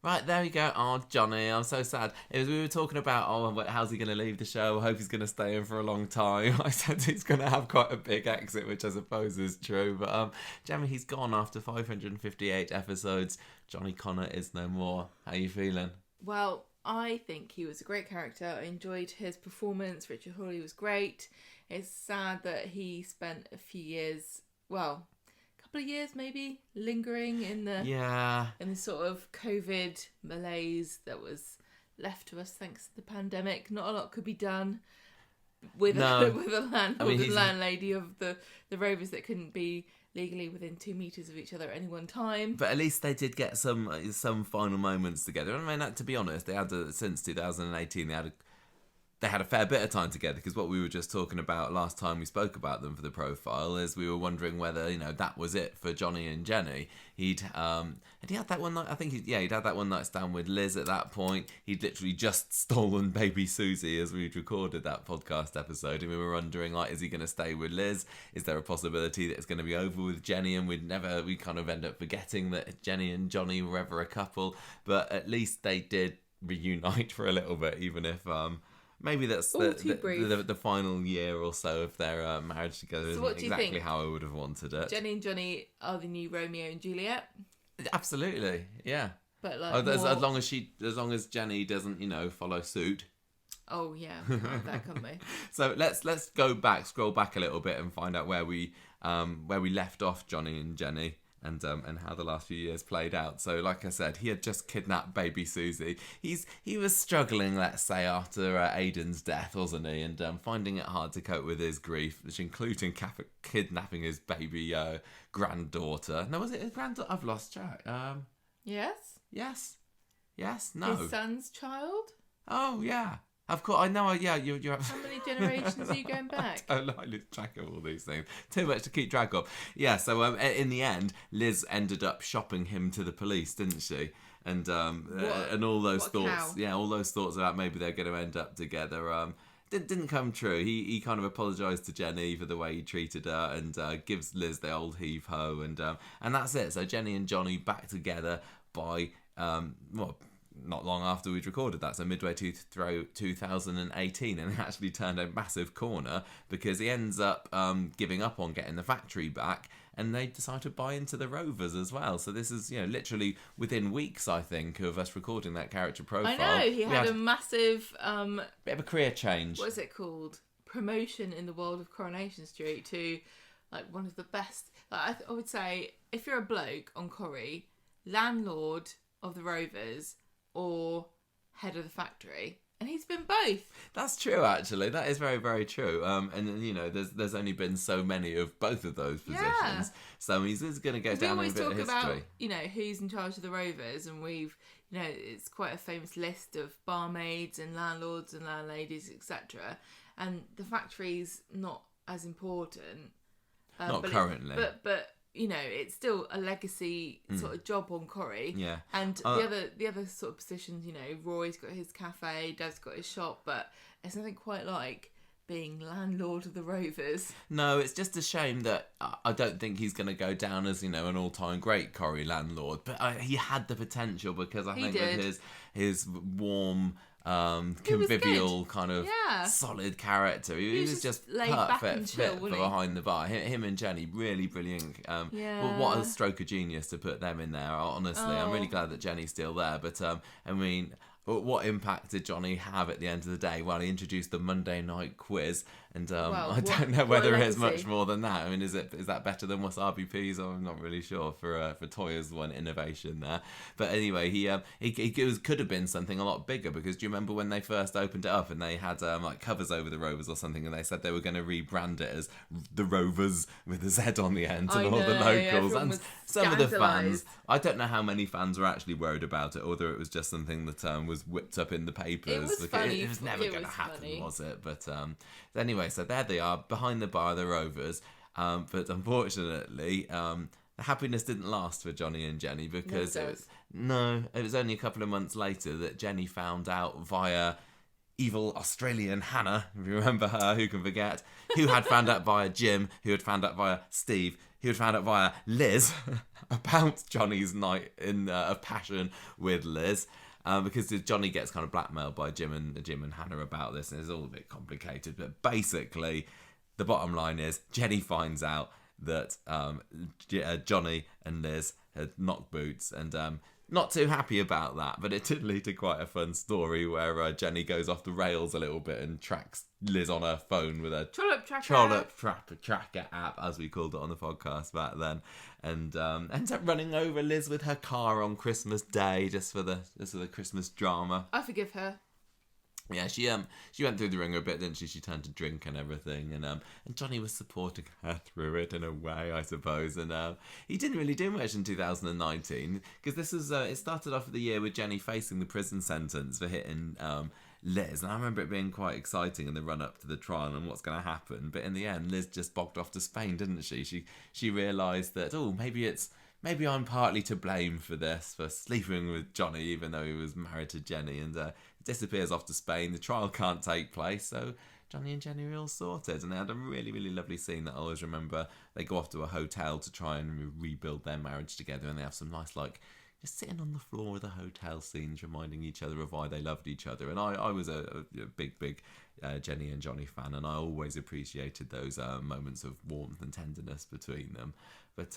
Right, there we go. Oh, Johnny, I'm so sad. We were talking about, how's he going to leave the show? I hope he's going to stay in for a long time. I said he's going to have quite a big exit, which I suppose is true. But, Gemma, he's gone after 558 episodes. Johnny Connor is no more. How are you feeling? Well, I think he was a great character. I enjoyed his performance. Richard Hawley was great. It's sad that he spent a few years, couple of years maybe, lingering in the sort of COVID malaise that was left to us thanks to the pandemic. Not a lot could be done with a landlord and landlady of the Rovers that couldn't be legally within 2 meters of each other at any one time. But at least they did get some final moments together. I mean, to be honest, they had since 2018 they had a fair bit of time together, because what we were just talking about last time we spoke about them for the profile is we were wondering whether, that was it for Johnny and Jenny. Had he had that one night? I think he'd had that one night stand with Liz at that point. He'd literally just stolen baby Susie as we'd recorded that podcast episode, and we were wondering, is he going to stay with Liz? Is there a possibility that it's going to be over with Jenny, and we kind of end up forgetting that Jenny and Johnny were ever a couple? But at least they did reunite for a little bit, even if maybe that's the final year or so of their marriage together isn't exactly how I would have wanted it. Jenny and Johnny are the new Romeo and Juliet. Absolutely, yeah. But as long as Jenny doesn't, follow suit. Oh yeah, that can't be. So let's scroll back a little bit and find out where we left off Johnny and Jenny. And how the last few years played out. So, like I said, he had just kidnapped baby Susie. He was struggling, let's say, after Aidan's death, wasn't he? And finding it hard to cope with his grief, which including kidnapping his baby granddaughter. No, was it his granddaughter? I've lost track. Yes. No. His son's child. Oh yeah. Of course, I know. Yeah, you're. How many generations are you going back? I lose track of all these things. Too much to keep track of. Yeah. So in the end, Liz ended up shopping him to the police, didn't she? And all those thoughts. Yeah, all those thoughts about maybe they're going to end up together. Didn't come true. He kind of apologised to Jenny for the way he treated her, and gives Liz the old heave ho, and that's it. So Jenny and Johnny back together by not long after we'd recorded that, so midway through 2018, and it actually turned a massive corner because he ends up giving up on getting the factory back, and they decide to buy into the Rovers as well. So this is, literally within weeks, I think, of us recording that character profile. I know, he had a massive bit of a career change. What is it called? Promotion in the world of Coronation Street to one of the best. I would say, if you're a bloke on Corrie, landlord of the Rovers or head of the factory, and he's been both. That's true, actually. That is very, very true. There's only been so many of both of those positions. Yeah. So he's going to go down in a bit of history. We always talk about, who's in charge of the Rovers, and we've, it's quite a famous list of barmaids and landlords and landladies, etc. And the factory's not as important. Not currently. But it's still a legacy sort of job on Corrie. Yeah. And the other sort of positions, Roy's got his cafe, Dad's got his shop, but it's nothing quite like being landlord of the Rovers. No, it's just a shame that I don't think he's going to go down as, an all-time great Corrie landlord, but he had the potential, because I think with his warm, convivial kind of solid character. He was just perfect fit for behind the bar. Him and Jenny, really brilliant. Well, what a stroke of genius to put them in there, honestly. I'm really glad that Jenny's still there. But, what impact did Johnny have at the end of the day? Well, he introduced the Monday night quiz, and I don't know whether it's much more than that. Is that better than wasabi peas? I'm not really sure for Toya's one innovation there. But anyway, he could have been something a lot bigger, because do you remember when they first opened it up and they had covers over the Rovers or something, and they said they were going to rebrand it as the Rovers with a Z on the end, and all the locals and some of the fans. I don't know how many fans were actually worried about it, or whether it was just something that was whipped up in the papers. It was funny. It was never going to happen, was it? But anyway, so there they are, behind the bar, the Rovers. But unfortunately, the happiness didn't last for Johnny and Jenny, because it was only a couple of months later that Jenny found out via evil Australian Hannah, if you remember her, who can forget, who had found out via Jim, who had found out via Steve, who had found out via Liz about Johnny's night of passion with Liz. Because Johnny gets kind of blackmailed by Jim and Hannah about this, and it's all a bit complicated. But basically, the bottom line is Jenny finds out that Johnny and Liz had knocked boots, and not too happy about that. But it did lead to quite a fun story where Jenny goes off the rails a little bit and tracks Liz on her phone with a Trollop Tracker app, as we called it on the podcast back then, and ends up running over Liz with her car on Christmas Day just for the Christmas drama. I forgive her. Yeah, she went through the ringer a bit, didn't she? She turned to drink and everything, and Johnny was supporting her through it in a way, I suppose. And he didn't really do much in 2019 because this was it started off the year with Jenny facing the prison sentence for hitting Liz, and I remember it being quite exciting in the run up to the trial and what's going to happen. But in the end, Liz just bogged off to Spain, didn't she? She realised that maybe I'm partly to blame for this, for sleeping with Johnny, even though he was married to Jenny, and disappears off to Spain. The trial can't take place, so Johnny and Jenny are all sorted, and they had a really, really lovely scene that I always remember. They go off to a hotel to try and rebuild their marriage together, and they have some nice, just sitting on the floor of the hotel scenes, reminding each other of why they loved each other. And I was a big Jenny and Johnny fan, and I always appreciated those moments of warmth and tenderness between them. But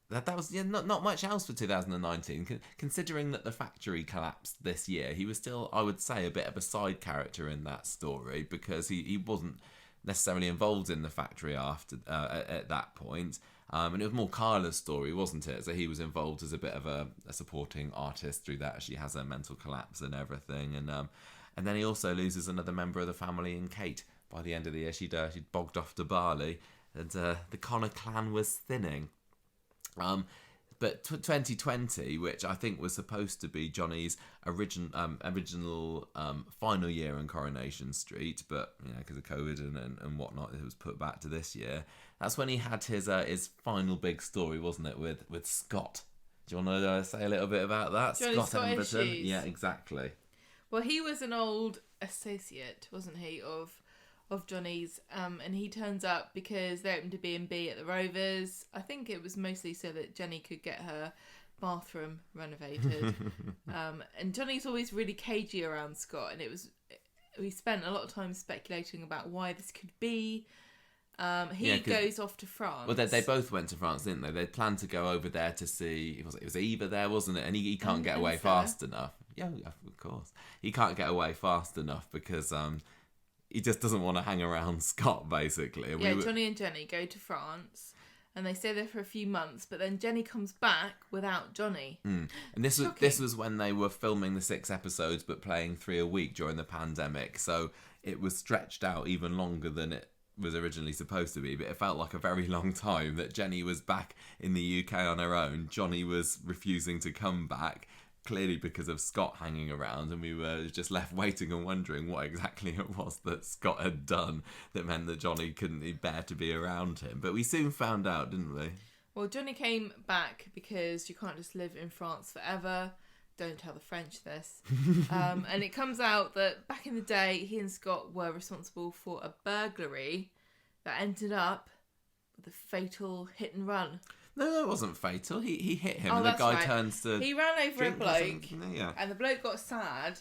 that was not much else for 2019. Considering that the factory collapsed this year, he was still, I would say, a bit of a side character in that story, because he wasn't necessarily involved in the factory after at that point. And it was more Carla's story, wasn't it? So he was involved as a bit of a supporting artist through that. She has a mental collapse and everything, and then he also loses another member of the family in Kate. By the end of the year, she'd bogged off to Bali, and the Connor clan was thinning. But 2020, which I think was supposed to be Johnny's original final year in Coronation Street, but because of COVID and whatnot, it was put back to this year. That's when he had his final big story, wasn't it, with Scott? Do you want to say a little bit about that? Scott Emberton. Issues. Yeah, exactly. Well, he was an old associate, wasn't he, of Johnny's, and he turns up because they happened to be in B at the Rovers. I think it was mostly so that Jenny could get her bathroom renovated. And Johnny's always really cagey around Scott, and we spent a lot of time speculating about why this could be. He goes off to France. Well, they both went to France, didn't they? They planned to go over there to see. It was Eva there, wasn't it? And he can't get away fast enough. Yeah, of course. He can't get away fast enough because he just doesn't want to hang around Scott, basically. And Johnny and Jenny go to France, and they stay there for a few months, but then Jenny comes back without Johnny. And this was when they were filming the 6 episodes, but playing 3 a week during the pandemic. So it was stretched out even longer than it was originally supposed to be, but it felt like a very long time that Jenny was back in the UK on her own. Johnny was refusing to come back, clearly because of Scott hanging around, and we were just left waiting and wondering what exactly it was that Scott had done that meant that Johnny couldn't bear to be around him. But we soon found out, didn't we? Well, Johnny came back because you can't just live in France forever. Don't tell the French this. And it comes out that back in the day, he and Scott were responsible for a burglary that ended up with a fatal hit and run. No, it wasn't fatal. He hit him, and the guy turns to... He ran over a bloke, yeah. And the bloke got sad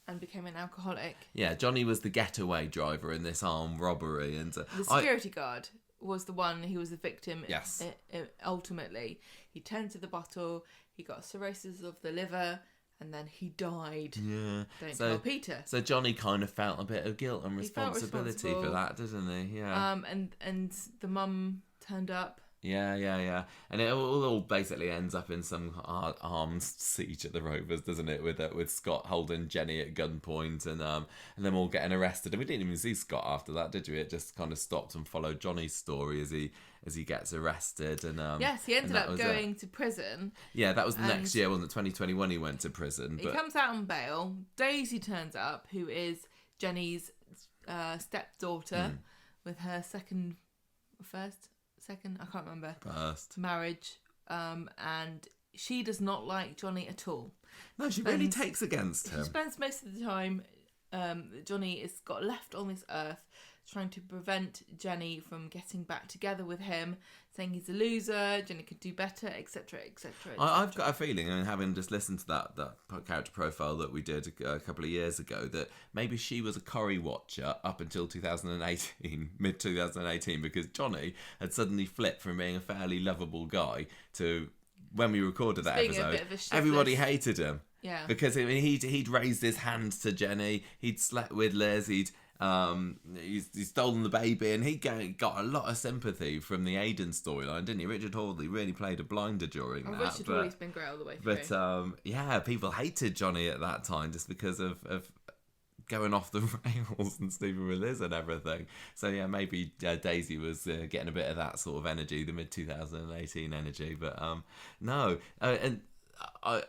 and became an alcoholic. Yeah, Johnny was the getaway driver in this armed robbery. And the security guard was the one who was the victim. Yes. Ultimately, he turned to the bottle, he got cirrhosis of the liver, and then he died. Yeah. Don't tell Peter. So Johnny kind of felt a bit of guilt and responsibility for that, didn't he? Yeah. And the mum turned up. Yeah. And it all basically ends up in some armed siege at the Rovers, doesn't it? With Scott holding Jenny at gunpoint and them all getting arrested. And we didn't even see Scott after that, did we? It just kind of stopped and followed Johnny's story as he gets arrested. And yes, he ended up going to prison. Yeah, that was the next year, wasn't it? 2021 he went to prison. He comes out on bail. Daisy turns up, who is Jenny's stepdaughter with her second, I can't remember. First marriage, and she does not like Johnny at all. No, she really takes against him. She spends most of the time Johnny is got left on this earth trying to prevent Jenny from getting back together with him, saying he's a loser, Jenny could do better, etc, etc. I've got a feeling, and having just listened to that character profile that we did a couple of years ago, that maybe she was a Corrie watcher up until 2018, mid-2018, because Johnny had suddenly flipped from being a fairly lovable guy to, when we recorded that episode, everybody hated him. Yeah. Because he'd raised his hand to Jenny, he'd slept with Liz, he'd stolen the baby, and he got a lot of sympathy from the Aidan storyline, didn't he? Richard Hawley really played a blinder during that. Richard Hawley's been great all the way through. But people hated Johnny at that time just because of going off the rails and sleeping with Liz and everything. So yeah, maybe Daisy was getting a bit of that sort of energy, the mid-2018 energy. But no, and I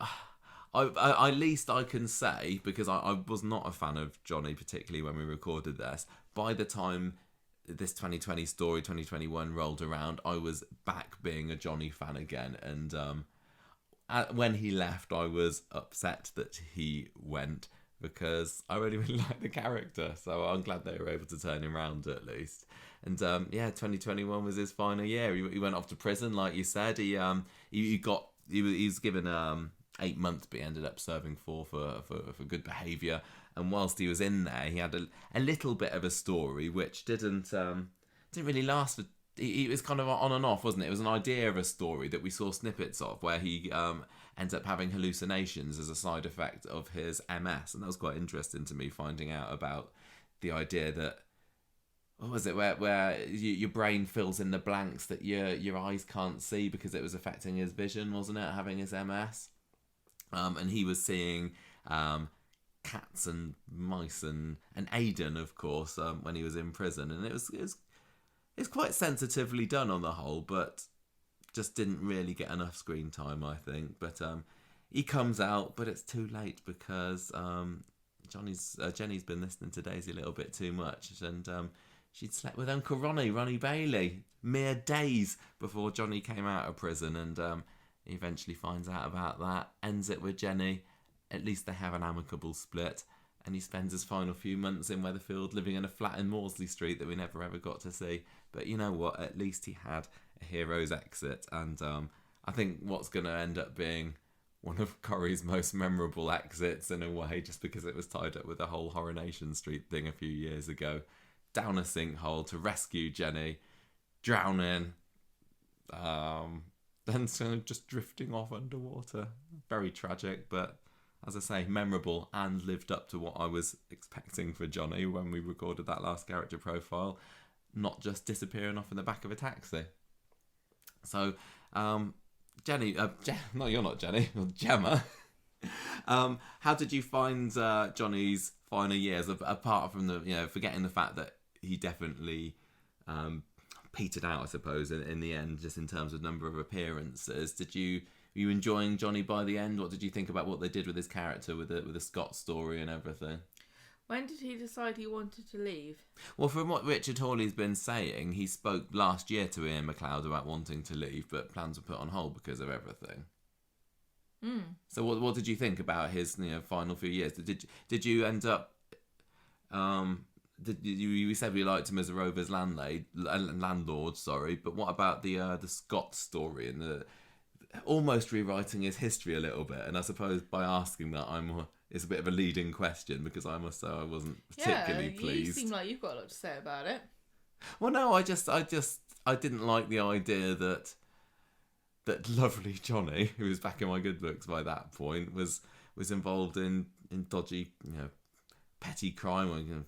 at least I can say, because I was not a fan of Johnny particularly when we recorded this, by the time this 2020 story, 2021 rolled around, I was back being a Johnny fan again. And when he left, I was upset that he went, because I really, really like the character. So I'm glad they were able to turn him around at least. And 2021 was his final year. He went off to prison, like you said. He was given 8 months, but he ended up serving 4 for good behaviour. And whilst he was in there, he had a little bit of a story which didn't really last. He was kind of on and off, wasn't it? It was an idea of a story that we saw snippets of, where he ends up having hallucinations as a side effect of his MS, and that was quite interesting to me, finding out about the idea that, what was it, where your brain fills in the blanks that your eyes can't see because it was affecting his vision, wasn't it, having his MS? And he was seeing cats and mice and Aidan, of course, when he was in prison. And it's quite sensitively done on the whole, but just didn't really get enough screen time, I think. But he comes out, but it's too late, because Jenny's been listening to Daisy a little bit too much, and she'd slept with Uncle Ronnie Bailey, mere days before Johnny came out of prison. And he eventually finds out about that, ends it with Jenny. At least they have an amicable split, and he spends his final few months in Weatherfield living in a flat in Maudsley Street that we never ever got to see. But you know what? At least he had a hero's exit, and I think what's going to end up being one of Corrie's most memorable exits in a way, just because it was tied up with the whole Coronation Street thing a few years ago. Down a sinkhole to rescue Jenny, drowning, then just drifting off underwater. Very tragic, but as I say, memorable, and lived up to what I was expecting for Johnny when we recorded that last character profile. Not just disappearing off in the back of a taxi. So, Jenny, no, you're not Jenny, you're Gemma. How did you find Johnny's final years, apart from forgetting the fact that he definitely petered out, I suppose, in the end, just in terms of number of appearances? Were you enjoying Johnny by the end? What did you think about what they did with his character, with the Scott story and everything? When did he decide he wanted to leave? Well, from what Richard Hawley's been saying, he spoke last year to Ian McLeod about wanting to leave, but plans were put on hold because of everything. So what did you think about his final few years? Did you end up... You said we liked him as a Rover's landlord, but what about the Scott story and the almost rewriting his history a little bit? And I suppose by asking that, it's a bit of a leading question, because I must say I wasn't particularly pleased. You seem like you've got a lot to say about it. Well, no, I didn't like the idea that lovely Johnny, who was back in my good books by that point, was involved in dodgy, petty crime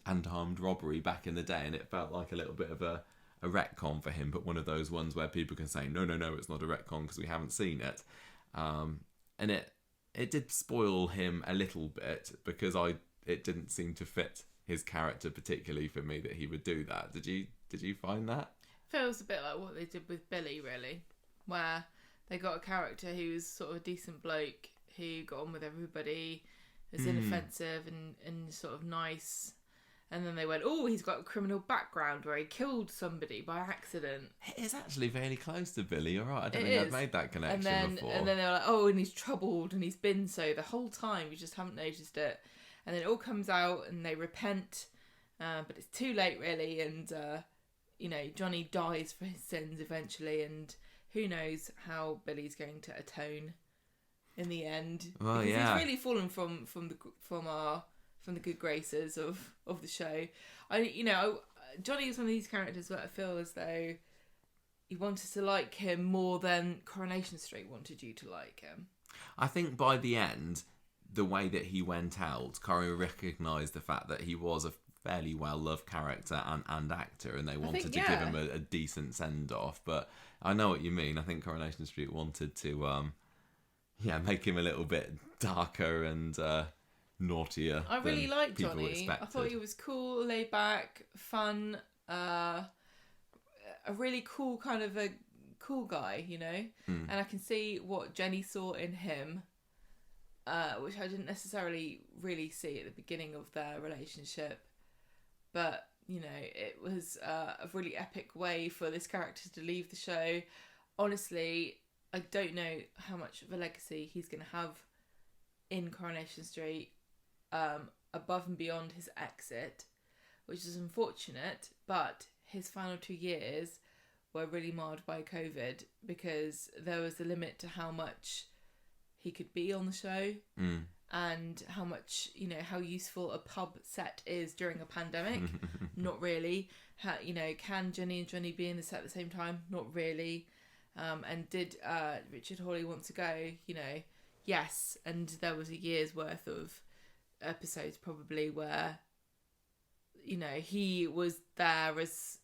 and armed robbery back in the day, and it felt like a little bit of a retcon for him, but one of those ones where people can say no, it's not a retcon because we haven't seen it, and it did spoil him a little bit, because it didn't seem to fit his character particularly for me that he would do that. Did you find that? Feels a bit like what they did with Billy, really, where they got a character who was sort of a decent bloke who got on with everybody, was inoffensive and sort of nice, and then they went, oh, he's got a criminal background where he killed somebody by accident. It is actually fairly close to Billy, you're right. I don't think I've made that connection before. And then they were like, oh, and he's troubled, and he's been so the whole time, you just haven't noticed it. and then it all comes out and they repent, but it's too late really, and Johnny dies for his sins eventually, and who knows how Billy's going to atone in the end, well, because yeah, he's really fallen from the good graces of the show. Johnny is one of these characters that I feel as though you wanted to like him more than Coronation Street wanted you to like him. I think by the end, the way that he went out, Corrie recognised the fact that he was a fairly well-loved character and actor, and they wanted to give him a decent send-off. But I know what you mean. I think Coronation Street wanted to make him a little bit darker and naughtier. I really liked Johnny. Expected. I thought he was cool, laid back, fun, a really cool kind of a cool guy, and I can see what Jenny saw in him, which I didn't necessarily really see at the beginning of their relationship, but it was a really epic way for this character to leave the show. Honestly, I don't know how much of a legacy he's going to have in Coronation Street, above and beyond his exit, which is unfortunate, but his final 2 years were really marred by COVID, because there was a limit to how much he could be on the show, and how much, how useful a pub set is during a pandemic. Not really. Can Jenny and Johnny be in the set at the same time? Not really. And did Richard Hawley want to go? Yes. And there was a year's worth of episodes probably where, he was there as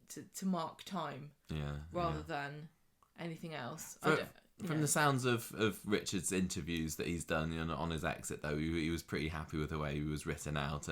to mark time, rather than anything else. From the sounds of Richard's interviews that he's done on his exit, though, he was pretty happy with the way he was written out.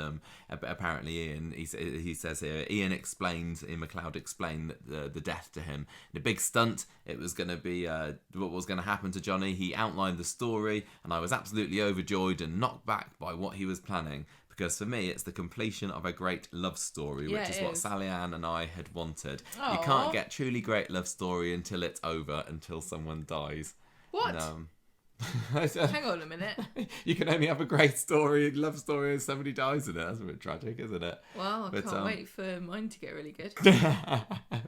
Apparently, Ian, he says here, Ian McLeod explained the death to him in a big stunt. It was going to be what was going to happen to Johnny. He outlined the story, and I was absolutely overjoyed and knocked back by what he was planning. Because for me, it's the completion of a great love story, which is what Sally Ann and I had wanted. Aww. You can't get truly great love story until it's over, until someone dies. What? Hang on a minute. You can only have a great love story, if somebody dies in it. That's a bit tragic, isn't it? Well, I can't wait for mine to get really good.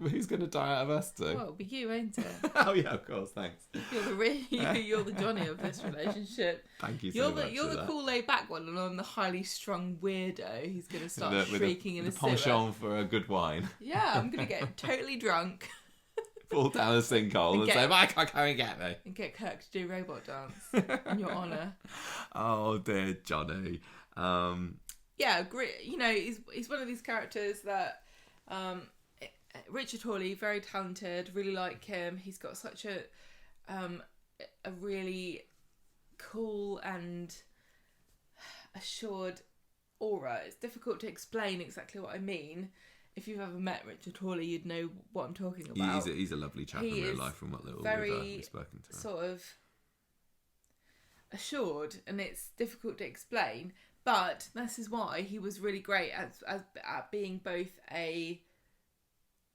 Who's going to die out of us two? Well, it'll be you, ain't it? Oh yeah, of course. Thanks. You're the Johnny of this relationship. Thank you so much. You're the cool, laid back one, and I'm the highly strung weirdo who's going to start shrieking in a sewer. The penchant for a good wine. Yeah, I'm going to get totally drunk. Fall down a sinkhole and say, Mike, come and get me. And get Kirk to do robot dance in your honour. Oh, dear Johnny. Yeah, great. He's one of these characters that Richard Hawley, very talented, really like him. He's got such a really cool and assured aura. It's difficult to explain exactly what I mean. If you've ever met Richard Hawley, you'd know what I'm talking about. He's a lovely chap in real life, from what little we've spoken to him. Sort of assured, and it's difficult to explain. But this is why he was really great at being both a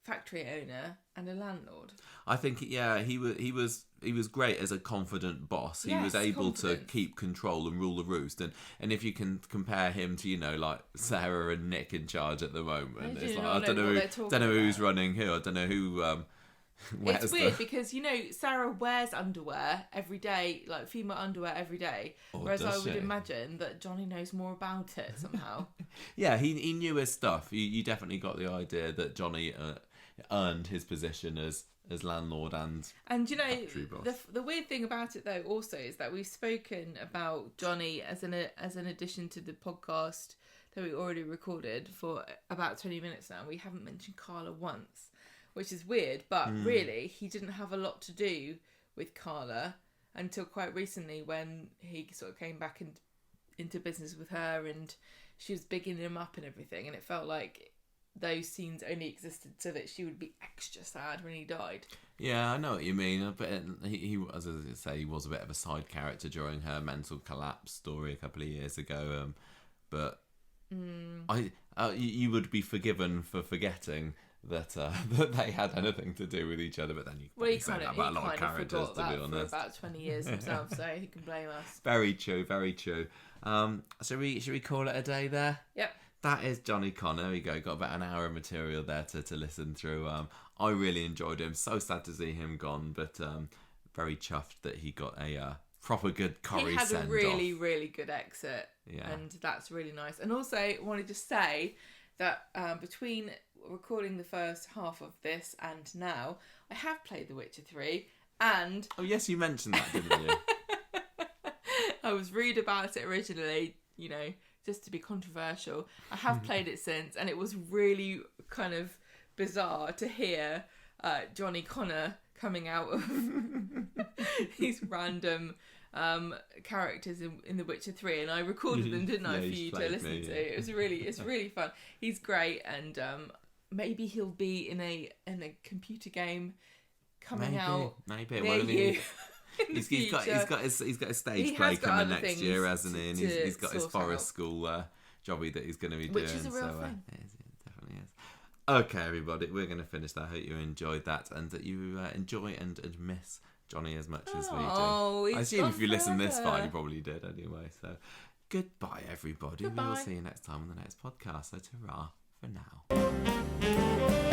factory owner and a landlord. I think, he was great as a confident boss. He was able to keep control and rule the roost. And if you can compare him to, like Sarah and Nick in charge at the moment, it's like, I don't know who's running who. I don't know who. It's weird because Sarah wears underwear every day, like female underwear every day, whereas I would imagine that Johnny knows more about it somehow. Yeah, he knew his stuff. You definitely got the idea that Johnny earned his position as landlord and factory boss. The weird thing about it though also is that we've spoken about Johnny as an addition to the podcast that we already recorded for about 20 minutes now. We haven't mentioned Carla once, which is weird, but really he didn't have a lot to do with Carla until quite recently, when he sort of came back into business with her and she was bigging him up and everything, and it felt like those scenes only existed so that she would be extra sad when he died. Yeah, I know what you mean. But he as I say, he was a bit of a side character during her mental collapse story a couple of years ago. But you would be forgiven for forgetting that that they had anything to do with each other. But then you can say that about a lot of characters, to be honest. For about 20 years himself, so who can blame us? Very true, very true. Should we call it a day there? Yep. That is Johnny Connor. There we go. Got about an hour of material there to listen through. I really enjoyed him. So sad to see him gone, but very chuffed that he got a proper good Corrie send-off. He had a really, really good exit. Yeah. And that's really nice. And also, I wanted to say that between recording the first half of this and now, I have played The Witcher 3 and... Oh, yes, you mentioned that, didn't you? I was rude about it originally, you know, just to be controversial. I have played it since, and it was really kind of bizarre to hear Johnny Connor coming out of these random characters in The Witcher 3, and I recorded them, didn't I, for you to listen to. It's really fun. He's great, and maybe he'll be in a computer game coming out. Maybe. Well, He's got his stage play coming next year, hasn't he? And he's got his forest school jobby that he's going to be doing. Which is a real thing. It definitely is. Okay, everybody, we're going to finish that. I hope you enjoyed that and that you enjoy and miss Johnny as much as we do. I assume if you listened this far, you probably did anyway. So, goodbye, everybody. Goodbye. We will see you next time on the next podcast. So, ta-ra for now.